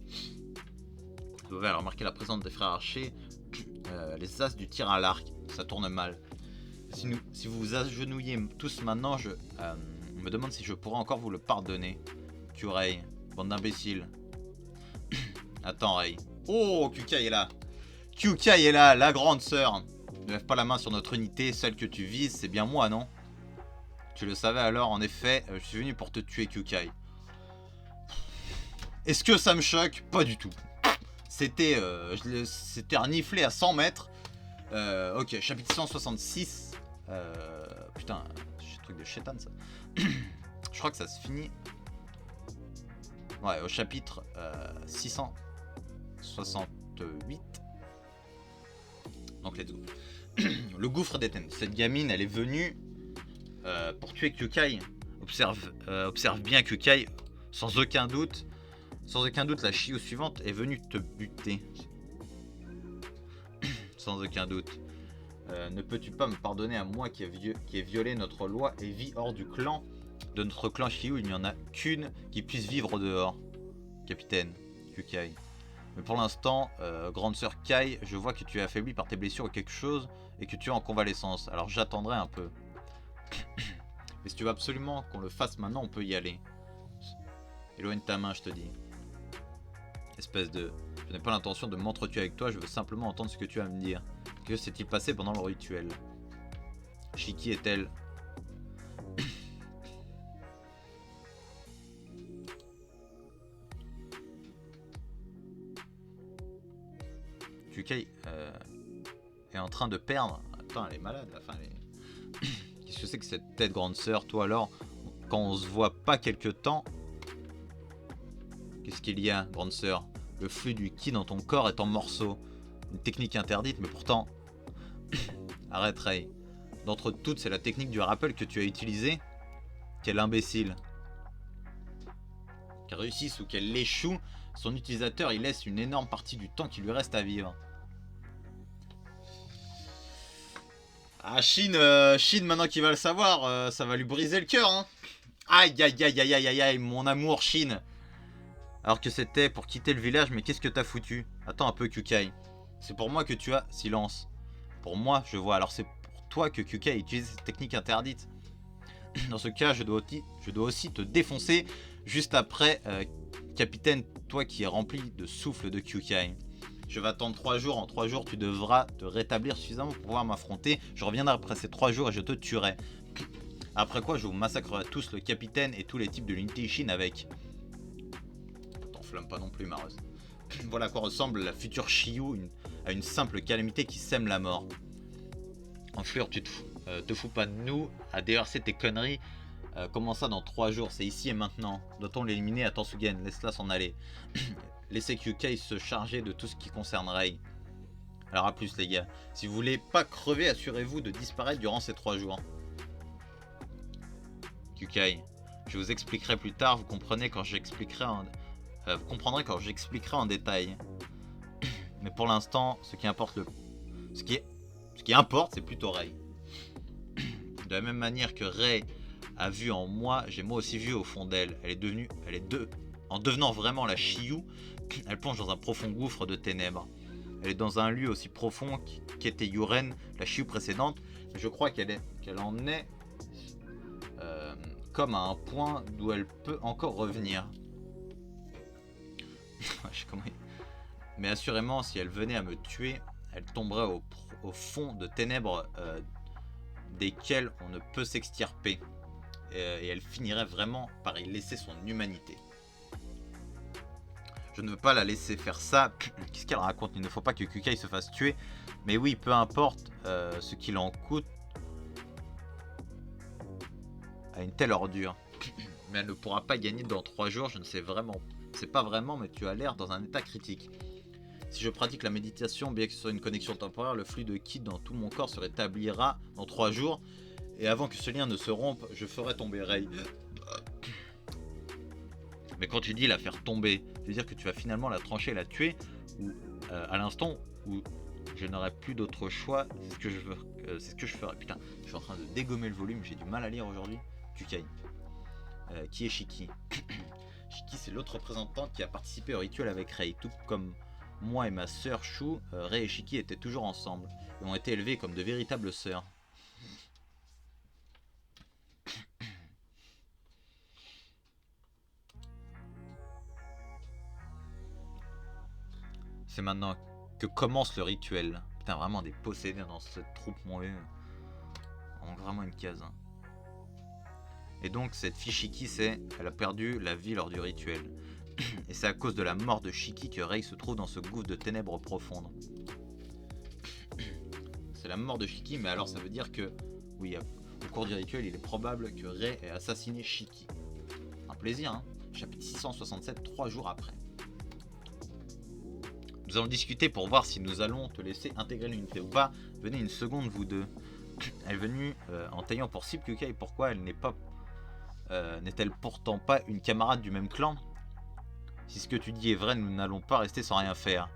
Vous avez remarqué la présence des frères archers, les as du tir à l'arc. Ça tourne mal. Si vous vous agenouillez tous maintenant, je me demande si je pourrais encore vous le pardonner. Kurei, bande d'imbéciles. Attends, Rei. Oh, Kukai est là. Kukai est là, la grande sœur. Ne lève pas la main sur notre unité, celle que tu vises, c'est bien moi, non? Tu le savais alors, en effet, je suis venu pour te tuer, Kukai. Est-ce que ça me choque? Pas du tout. C'était reniflé à 100 mètres. Ok, chapitre 166. Putain, c'est un truc de chétan ça. Je crois que ça se finit. Ouais, au chapitre 668. Donc let's go. Le gouffre d'Éden. Cette gamine, elle est venue pour tuer Kukai. Observe bien Kukai. Sans aucun doute, la Shio suivante est venue te buter. Sans aucun doute. Ne peux-tu pas me pardonner à moi qui ai violé notre loi et vit hors du clan? De notre clan Shio, il n'y en a qu'une qui puisse vivre dehors. Capitaine Kukai. Mais pour l'instant, grande sœur Kai, je vois que tu es affaibli par tes blessures ou quelque chose et que tu es en convalescence. Alors j'attendrai un peu. Mais si tu veux absolument qu'on le fasse maintenant, on peut y aller. Éloigne ta main, je te dis. Espèce de... Je n'ai pas l'intention de m'entretuer avec toi, je veux simplement entendre ce que tu as à me dire. Que s'est-il passé pendant le rituel? Shiki est-elle... Kukai est en train de perdre... Attends, elle est malade, enfin, elle est... Qu'est-ce que c'est que cette tête, grande sœur? Toi alors, quand on se voit pas quelque temps... Qu'est-ce qu'il y a, grande sœur? Le flux du ki dans ton corps est en morceaux. Une technique interdite, mais pourtant... Arrête, Rei. D'entre toutes, c'est la technique du rappel que tu as utilisée. Quel imbécile. Qu'elle réussisse ou qu'elle échoue, son utilisateur il laisse une énorme partie du temps qui lui reste à vivre. Ah, Shin, maintenant qu'il va le savoir, ça va lui briser le cœur, hein. Aïe, aïe, aïe, aïe, aïe, aïe, aïe, mon amour, Shin. Alors que c'était pour quitter le village, mais qu'est-ce que t'as foutu? Attends un peu, Kukai. C'est pour moi que tu as... Silence. Pour moi, je vois. Alors c'est pour toi que Kukai utilise cette technique interdite. Dans ce cas, je dois aussi te défoncer juste après, capitaine, toi qui es rempli de souffle de Kukai. Je vais attendre 3 jours. En 3 jours, tu devras te rétablir suffisamment pour pouvoir m'affronter. Je reviendrai après ces 3 jours et je te tuerai. Après quoi, je vous massacrerai tous, le capitaine et tous les types de l'unité Shin avec. T'enflamme pas non plus, Mareuse. Voilà à quoi ressemble la future Shio, à une simple calamité qui sème la mort. Enflure, tu te fous pas de nous à déverser tes conneries. Comment ça dans 3 jours? C'est ici et maintenant. Doit-on l'éliminer à Tensugen? Laisse-la s'en aller. Laissez Kukai se charger de tout ce qui concerne Rei. Alors à plus les gars. Si vous voulez pas crever, assurez-vous de disparaître durant ces 3 jours. Kukai, je vous expliquerai plus tard, vous comprendrez quand j'expliquerai en détail. Mais pour l'instant, ce qui importe, c'est plutôt Rei. De la même manière que Rei a vu en moi, j'ai moi aussi vu au fond d'elle. En devenant vraiment la Shio, elle plonge dans un profond gouffre de ténèbres. Elle est dans un lieu aussi profond qu'était Yuren, la Shio précédente. Mais je crois qu'elle en est comme à un point d'où elle peut encore revenir. Je sais comment mais assurément, si elle venait à me tuer, elle tomberait au fond de ténèbres desquelles on ne peut s'extirper. Et elle finirait vraiment par y laisser son humanité. Je ne veux pas la laisser faire ça. Qu'est-ce qu'elle raconte? Il ne faut pas que Kukai se fasse tuer. Mais oui, peu importe ce qu'il en coûte à une telle ordure. Mais elle ne pourra pas gagner dans 3 jours, je ne sais vraiment. C'est pas vraiment, mais tu as l'air dans un état critique. Si je pratique la méditation, bien que ce soit une connexion temporaire, le flux de ki dans tout mon corps se rétablira dans 3 jours. Et avant que ce lien ne se rompe, je ferai tomber Rei. Mais quand tu dis la faire tomber, c'est-à-dire que tu vas finalement la trancher et la tuer, ou à l'instant où je n'aurai plus d'autre choix, c'est ce que je veux, c'est ce que je ferai. Putain, je suis en train de dégommer le volume, j'ai du mal à lire aujourd'hui. Kukai. Qui est Shiki? Shiki, c'est l'autre représentante qui a participé au rituel avec Rei. Tout comme moi et ma sœur Shu, Rei et Shiki étaient toujours ensemble et ont été élevés comme de véritables sœurs. C'est maintenant que commence le rituel. Putain, vraiment des possédés dans cette troupe, mon vieux. On a vraiment une case. Hein. Et donc, cette fille Shiki, elle a perdu la vie lors du rituel. Et c'est à cause de la mort de Shiki que Rei se trouve dans ce gouffre de ténèbres profondes. C'est la mort de Shiki, mais alors ça veut dire que, oui, au cours du rituel, il est probable que Rei ait assassiné Shiki. Un plaisir, hein. Chapitre 667, 3 jours après. Nous allons discuter pour voir si nous allons te laisser intégrer l'unité ou pas. Venez une seconde, vous deux. Elle est venue en taillant pour cible Kukai. Pourquoi elle n'est-elle pourtant pas une camarade du même clan? Si ce que tu dis est vrai, nous n'allons pas rester sans rien faire.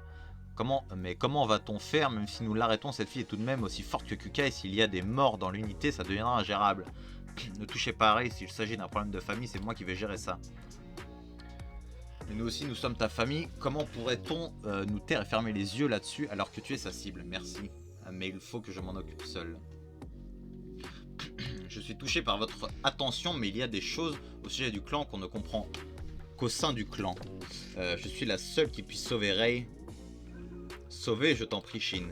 Mais comment va-t-on faire? Même si nous l'arrêtons, cette fille est tout de même aussi forte que Kukai. S'il y a des morts dans l'unité, ça deviendra ingérable. Ne touchez pas à Rei, s'il s'agit d'un problème de famille, c'est moi qui vais gérer ça. Et nous aussi, nous sommes ta famille. Comment pourrait-on nous taire et fermer les yeux là-dessus alors que tu es sa cible? Merci. Mais il faut que je m'en occupe seul. Je suis touché par votre attention, mais il y a des choses au sujet du clan qu'on ne comprend qu'au sein du clan. Je suis la seule qui puisse sauver Rei. Sauver, je t'en prie, Shin.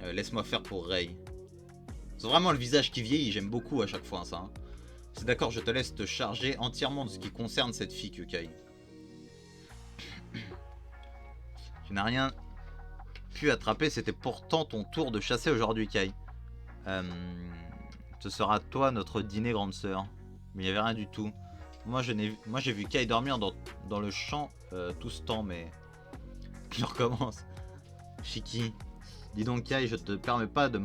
Laisse-moi faire pour Rei. C'est vraiment le visage qui vieillit, j'aime beaucoup à chaque fois ça. Hein. C'est d'accord, je te laisse te charger entièrement de ce qui concerne cette fille, Kukai. Tu n'as rien pu attraper, c'était pourtant ton tour de chasser aujourd'hui, Kai. Ce sera toi notre dîner, grande sœur. Mais il n'y avait rien du tout. Moi j'ai vu Kai dormir dans le champ tout ce temps, mais... Je recommence. Shiki. Dis donc Kai, je te permets pas de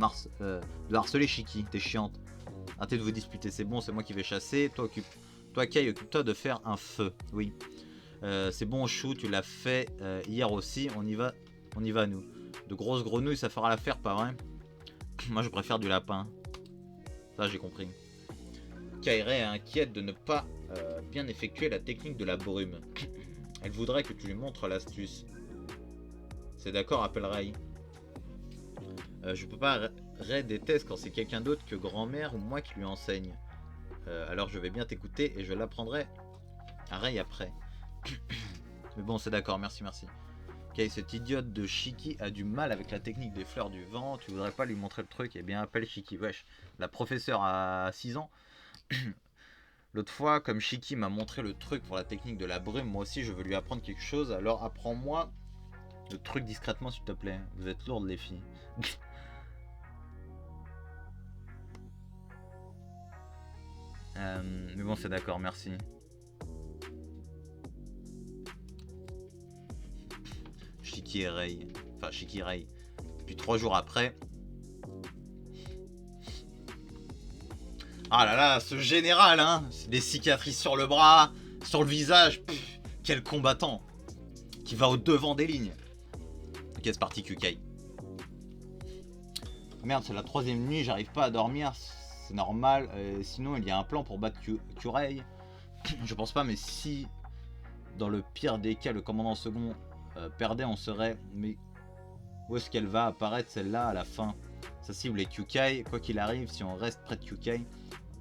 harceler Shiki, t'es chiante. Arrêtez de vous disputer, c'est bon, c'est moi qui vais chasser. Toi Kai, occupe-toi de faire un feu. Oui. C'est bon Chou, tu l'as fait hier aussi, on y va nous. De grosses grenouilles, ça fera l'affaire, pas vrai? Moi je préfère du lapin. Ça j'ai compris. Kairi est inquiète de ne pas bien effectuer la technique de la brume. Elle voudrait que tu lui montres l'astuce. C'est d'accord, appelle Rei. Je peux pas. Rei déteste quand c'est quelqu'un d'autre que grand-mère ou moi qui lui enseigne. Alors je vais bien t'écouter et je l'apprendrai à Rei après. Mais bon, c'est d'accord, merci. Ok, cette idiote de Shiki a du mal avec la technique des fleurs du vent. Tu voudrais pas lui montrer le truc? Eh bien, appelle Shiki. Wesh, la professeure a 6 ans. L'autre fois, comme Shiki m'a montré le truc pour la technique de la brume, moi aussi je veux lui apprendre quelque chose. Alors apprends-moi le truc discrètement, s'il te plaît. Vous êtes lourdes, les filles. Mais bon, c'est d'accord, merci. Shiki et Rei. Enfin, Shiki et Rei. Puis 3 jours après. Ah là là, ce général, hein. Des cicatrices sur le bras, sur le visage. Pff, quel combattant. Qui va au devant des lignes. Ok, c'est parti, Kukai. Merde, c'est la 3ème nuit, j'arrive pas à dormir. C'est normal. Sinon, il y a un plan pour battre Kurei. Je pense pas, mais si dans le pire des cas, le commandant second perdait, on serait... Mais où est-ce qu'elle va apparaître, celle-là, à la fin? Sa cible est Kukai. Quoi qu'il arrive, si on reste près de Kukai,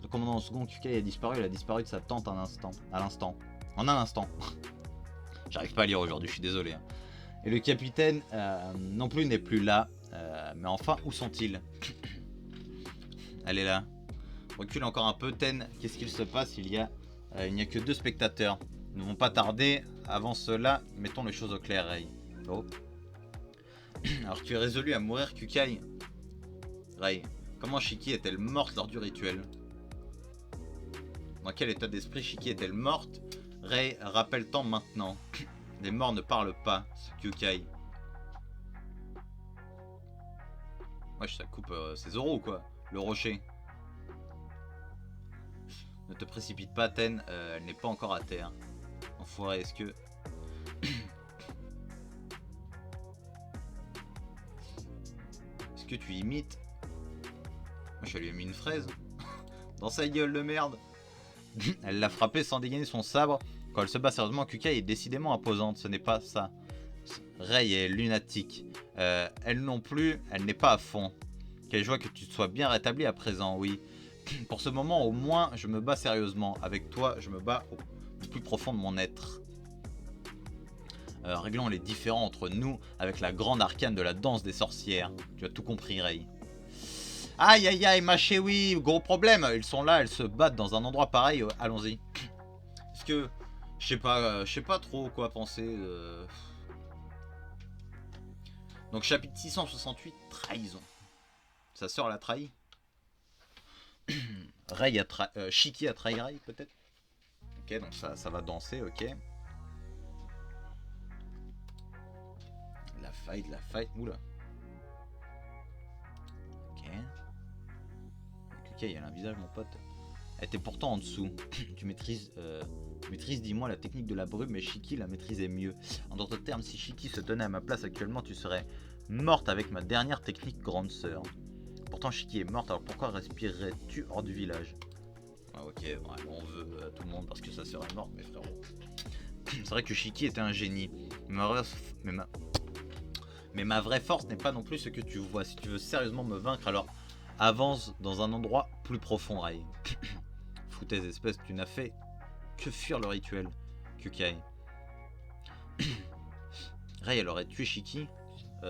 le commandant second Kukai a disparu. Il a disparu de sa tente en un instant. En un instant. J'arrive pas à lire aujourd'hui, je suis désolé. Hein. Et le capitaine non plus n'est plus là. Mais enfin, où sont-ils? Elle est là. Recule encore un peu, Ten. Qu'est-ce qu'il se passe? Il n'y a que 2 spectateurs. Nous ne vont pas tarder. Avant cela, mettons les choses au clair, Rei. Oh. Alors tu es résolu à mourir, Kukai? Rei, comment Shiki est-elle morte lors du rituel? Dans quel état d'esprit Shiki est-elle morte? Rei, rappelle-t'en maintenant. Les morts ne parlent pas, Kukai. Wesh, ça coupe ses Zoro ou quoi? Le rocher. Ne te précipite pas, Ten, elle n'est pas encore à terre. Enfoiré, est-ce que... Est-ce que tu imites? Moi, je lui ai mis une fraise. Dans sa gueule de merde. Elle l'a frappé sans dégainer son sabre. Quand elle se bat sérieusement, Kukai est décidément imposante. Ce n'est pas ça. Rei est lunatique. Elle non plus, elle n'est pas à fond. Quelle joie que tu te sois bien rétabli à présent, oui. Pour ce moment, au moins, je me bats sérieusement. Avec toi, je me bats au plus profond de mon être. Réglons les différends entre nous avec la grande arcane de la danse des sorcières. Tu as tout compris, Rei. Aïe aïe aïe, ma chérie, gros problème. Ils sont là, elles se battent dans un endroit pareil. Allons-y. Est-ce que... je sais pas trop quoi penser. Donc chapitre 668, trahison. Sa sœur l'a trahi. Rei a Shiki a trahi Rei peut-être. Ok, donc ça va danser, ok. La fight, oula. Ok. Ok, il y a un visage, mon pote. Elle était pourtant en dessous. Tu maîtrises, dis-moi, la technique de la brume, mais Shiki la maîtrisait mieux. En d'autres termes, si Shiki se tenait à ma place actuellement, tu serais morte avec ma dernière technique, grande sœur. Pourtant, Shiki est morte, alors pourquoi respirerais-tu hors du village? Ah, ok, ouais, on veut à tout le monde parce que sa sœur est morte, mes frérots. C'est vrai que Shiki était un génie. Mais ma vraie force n'est pas non plus ce que tu vois. Si tu veux sérieusement me vaincre, alors avance dans un endroit plus profond, Rei. Foutaise espèce, tu n'as fait que fuir le rituel, Kukai. Rei, elle aurait tué Shiki.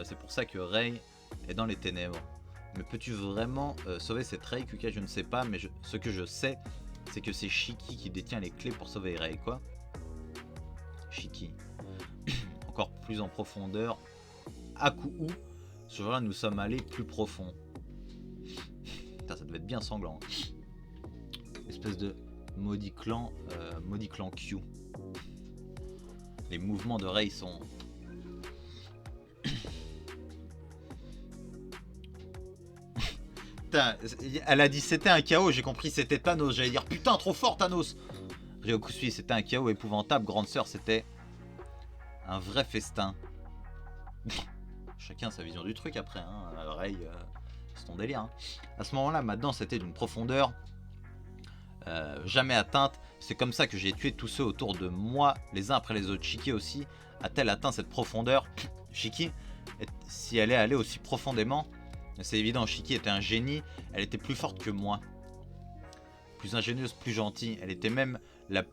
C'est pour ça que Rei est dans les ténèbres. Mais peux-tu vraiment sauver cette Rei, Kukai? Je ne sais pas, mais ce que je sais, c'est que c'est Shiki qui détient les clés pour sauver Rei, quoi. Shiki. Encore plus en profondeur. Akuu. Ce jour-là, nous sommes allés plus profond. Putain, ça devait être bien sanglant. Espèce de maudit clan Q. Les mouvements de Rei sont... Putain, elle a dit c'était un chaos, j'ai compris c'était Thanos. J'allais dire putain trop fort Thanos. Ryokusui, c'était un chaos épouvantable. Grande sœur, c'était un vrai festin. Chacun sa vision du truc après, hein. Rei, c'est ton délire. Hein. À ce moment-là, ma danse était d'une profondeur jamais atteinte. C'est comme ça que j'ai tué tous ceux autour de moi, les uns après les autres. Shiki aussi a-t-elle atteint cette profondeur? Shiki, si elle est allée aussi profondément, c'est évident, Shiki était un génie. Elle était plus forte que moi. Plus ingénieuse, plus gentille. Elle était même la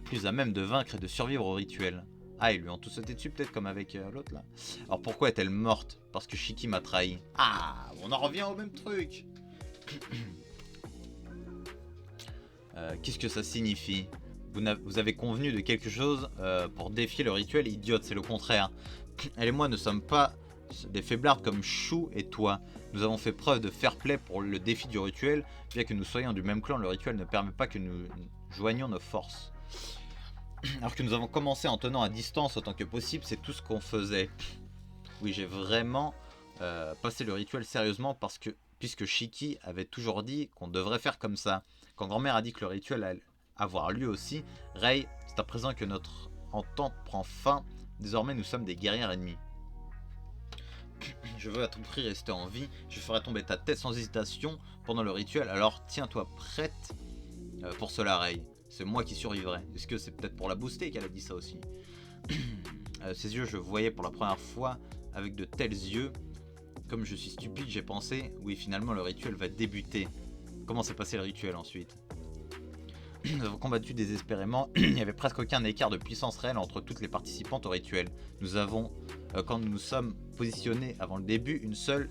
plus à même de vaincre et de survivre au rituel. Ah, ils lui ont tous sauté dessus, peut-être comme avec l'autre là. Alors pourquoi est-elle morte? Parce que Shiki m'a trahi. Ah, on en revient au même truc. Qu'est-ce que ça signifie? Vous avez convenu de quelque chose pour défier le rituel? Idiote, c'est le contraire. Elle et moi ne sommes pas des faiblards comme Chou et toi. Nous avons fait preuve de fair play pour le défi du rituel. Bien que nous soyons du même clan, le rituel ne permet pas que nous joignions nos forces. Alors que nous avons commencé en tenant à distance autant que possible, c'est tout ce qu'on faisait. Oui, j'ai vraiment passé le rituel sérieusement puisque Shiki avait toujours dit qu'on devrait faire comme ça. Quand grand-mère a dit que le rituel allait avoir lieu aussi, Rei, c'est à présent que notre entente prend fin. Désormais, nous sommes des guerrières ennemies. Je veux à tout prix rester en vie. Je ferai tomber ta tête sans hésitation pendant le rituel. Alors tiens-toi prête pour cela, Rei. C'est moi qui survivrai. Est-ce que c'est peut-être pour la booster qu'elle a dit ça aussi? Ses yeux, je voyais pour la première fois avec de tels yeux. Comme je suis stupide, j'ai pensé, oui, finalement le rituel va débuter. Comment s'est passé le rituel ensuite? Nous avons combattu désespérément. Il n'y avait presque aucun écart de puissance réelle entre toutes les participantes au rituel. Nous avons, quand nous nous sommes positionnés avant le début, une seule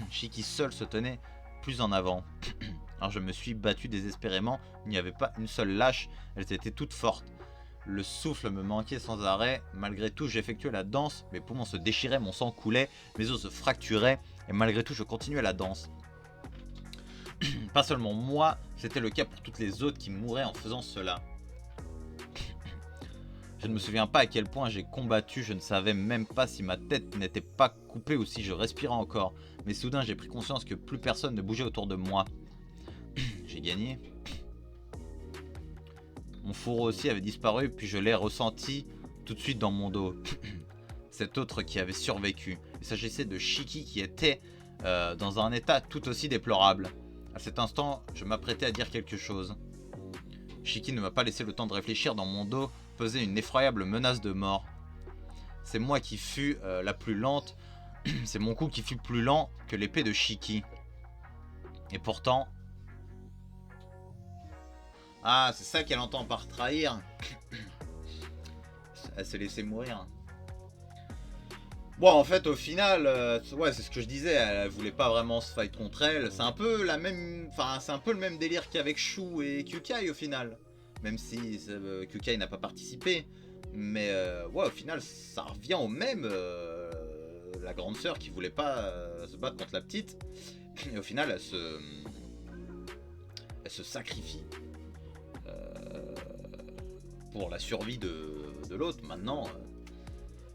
Shiki seule se tenait plus en avant. Alors je me suis battu désespérément. Il n'y avait pas une seule lâche. Elles étaient toutes fortes. Le souffle me manquait sans arrêt. Malgré tout, j'effectuais la danse. Mes poumons se déchiraient, mon sang coulait, mes os se fracturaient. Et malgré tout, je continuais la danse. Pas seulement moi, c'était le cas pour toutes les autres qui mouraient en faisant cela. Je ne me souviens pas à quel point j'ai combattu, je ne savais même pas si ma tête n'était pas coupée ou si je respirais encore. Mais soudain j'ai pris conscience que plus personne ne bougeait autour de moi. J'ai gagné. Mon fourreau aussi avait disparu, puis je l'ai ressenti tout de suite dans mon dos. Cet autre qui avait survécu. Il s'agissait de Shiki qui était dans un état tout aussi déplorable. À cet instant, je m'apprêtais à dire quelque chose. Shiki ne m'a pas laissé le temps de réfléchir. Dans mon dos pesait une effroyable menace de mort. C'est moi qui fus la plus lente. C'est mon coup qui fut plus lent que l'épée de Shiki. Et pourtant... Ah, c'est ça qu'elle entend par trahir. Elle s'est laissée mourir. Bon, en fait, au final, ouais, c'est ce que je disais, elle voulait pas vraiment se fight contre elle. C'est un peu la même, enfin, c'est un peu le même délire qu'avec Shu et Kyukai au final. Même si Kyukai n'a pas participé. Mais ouais, au final, ça revient au même. La grande sœur qui voulait pas se battre contre la petite. Et au final, elle se sacrifie pour la survie de l'autre. Maintenant...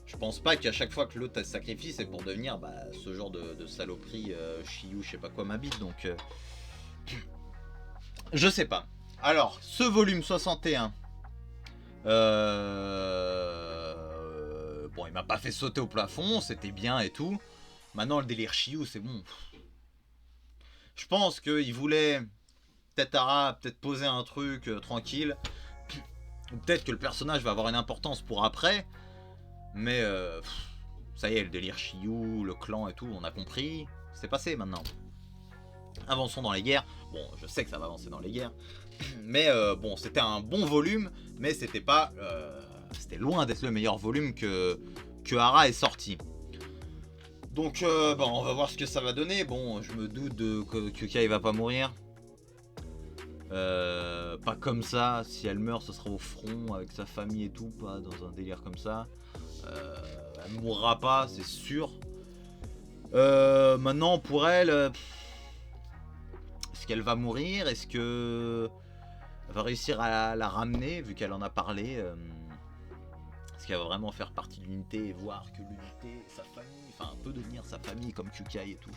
Je pense pas qu'à chaque fois que l'autre se sacrifie, c'est pour devenir ce genre de saloperie Shiyu, je sais pas quoi ma bite, donc... Je sais pas. Alors, ce volume 61... Bon, il m'a pas fait sauter au plafond, c'était bien et tout. Maintenant, le délire Shiyu, c'est bon. Je pense qu'il voulait... peut-être poser un truc tranquille. Ou peut-être que le personnage va avoir une importance pour après... Mais ça y est, le délire Shiyu, le clan et tout, on a compris. C'est passé maintenant. Avançons dans les guerres. Bon, je sais que ça va avancer dans les guerres. Mais bon, c'était un bon volume. Mais c'était pas... c'était loin d'être le meilleur volume que Hara est sorti. Donc, bon, on va voir ce que ça va donner. Bon, je me doute que Kyukai va pas mourir. Pas comme ça. Si elle meurt, ce sera au front avec sa famille et tout. Pas dans un délire comme ça. Elle mourra pas, c'est sûr. Maintenant, pour elle, est-ce qu'elle va mourir? Est-ce que elle va réussir à la ramener, vu qu'elle en a parlé? Est-ce qu'elle va vraiment faire partie de l'unité et voir que l'unité, sa famille, enfin, peut devenir sa famille comme Kyukai et tout?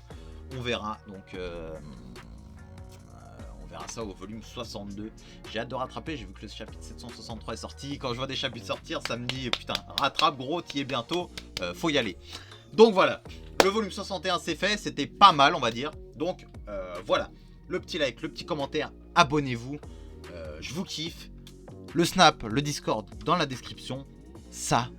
On verra. Donc, on verra ça au volume 62. J'ai hâte de rattraper, j'ai vu que le chapitre 763 est sorti. Quand je vois des chapitres sortir, ça me dit putain, rattrape gros, t'y es bientôt, faut y aller. Donc voilà, le volume 61 c'est fait, c'était pas mal on va dire. Donc voilà, le petit like, le petit commentaire, abonnez-vous, je vous kiffe. Le Snap, le Discord dans la description, salut.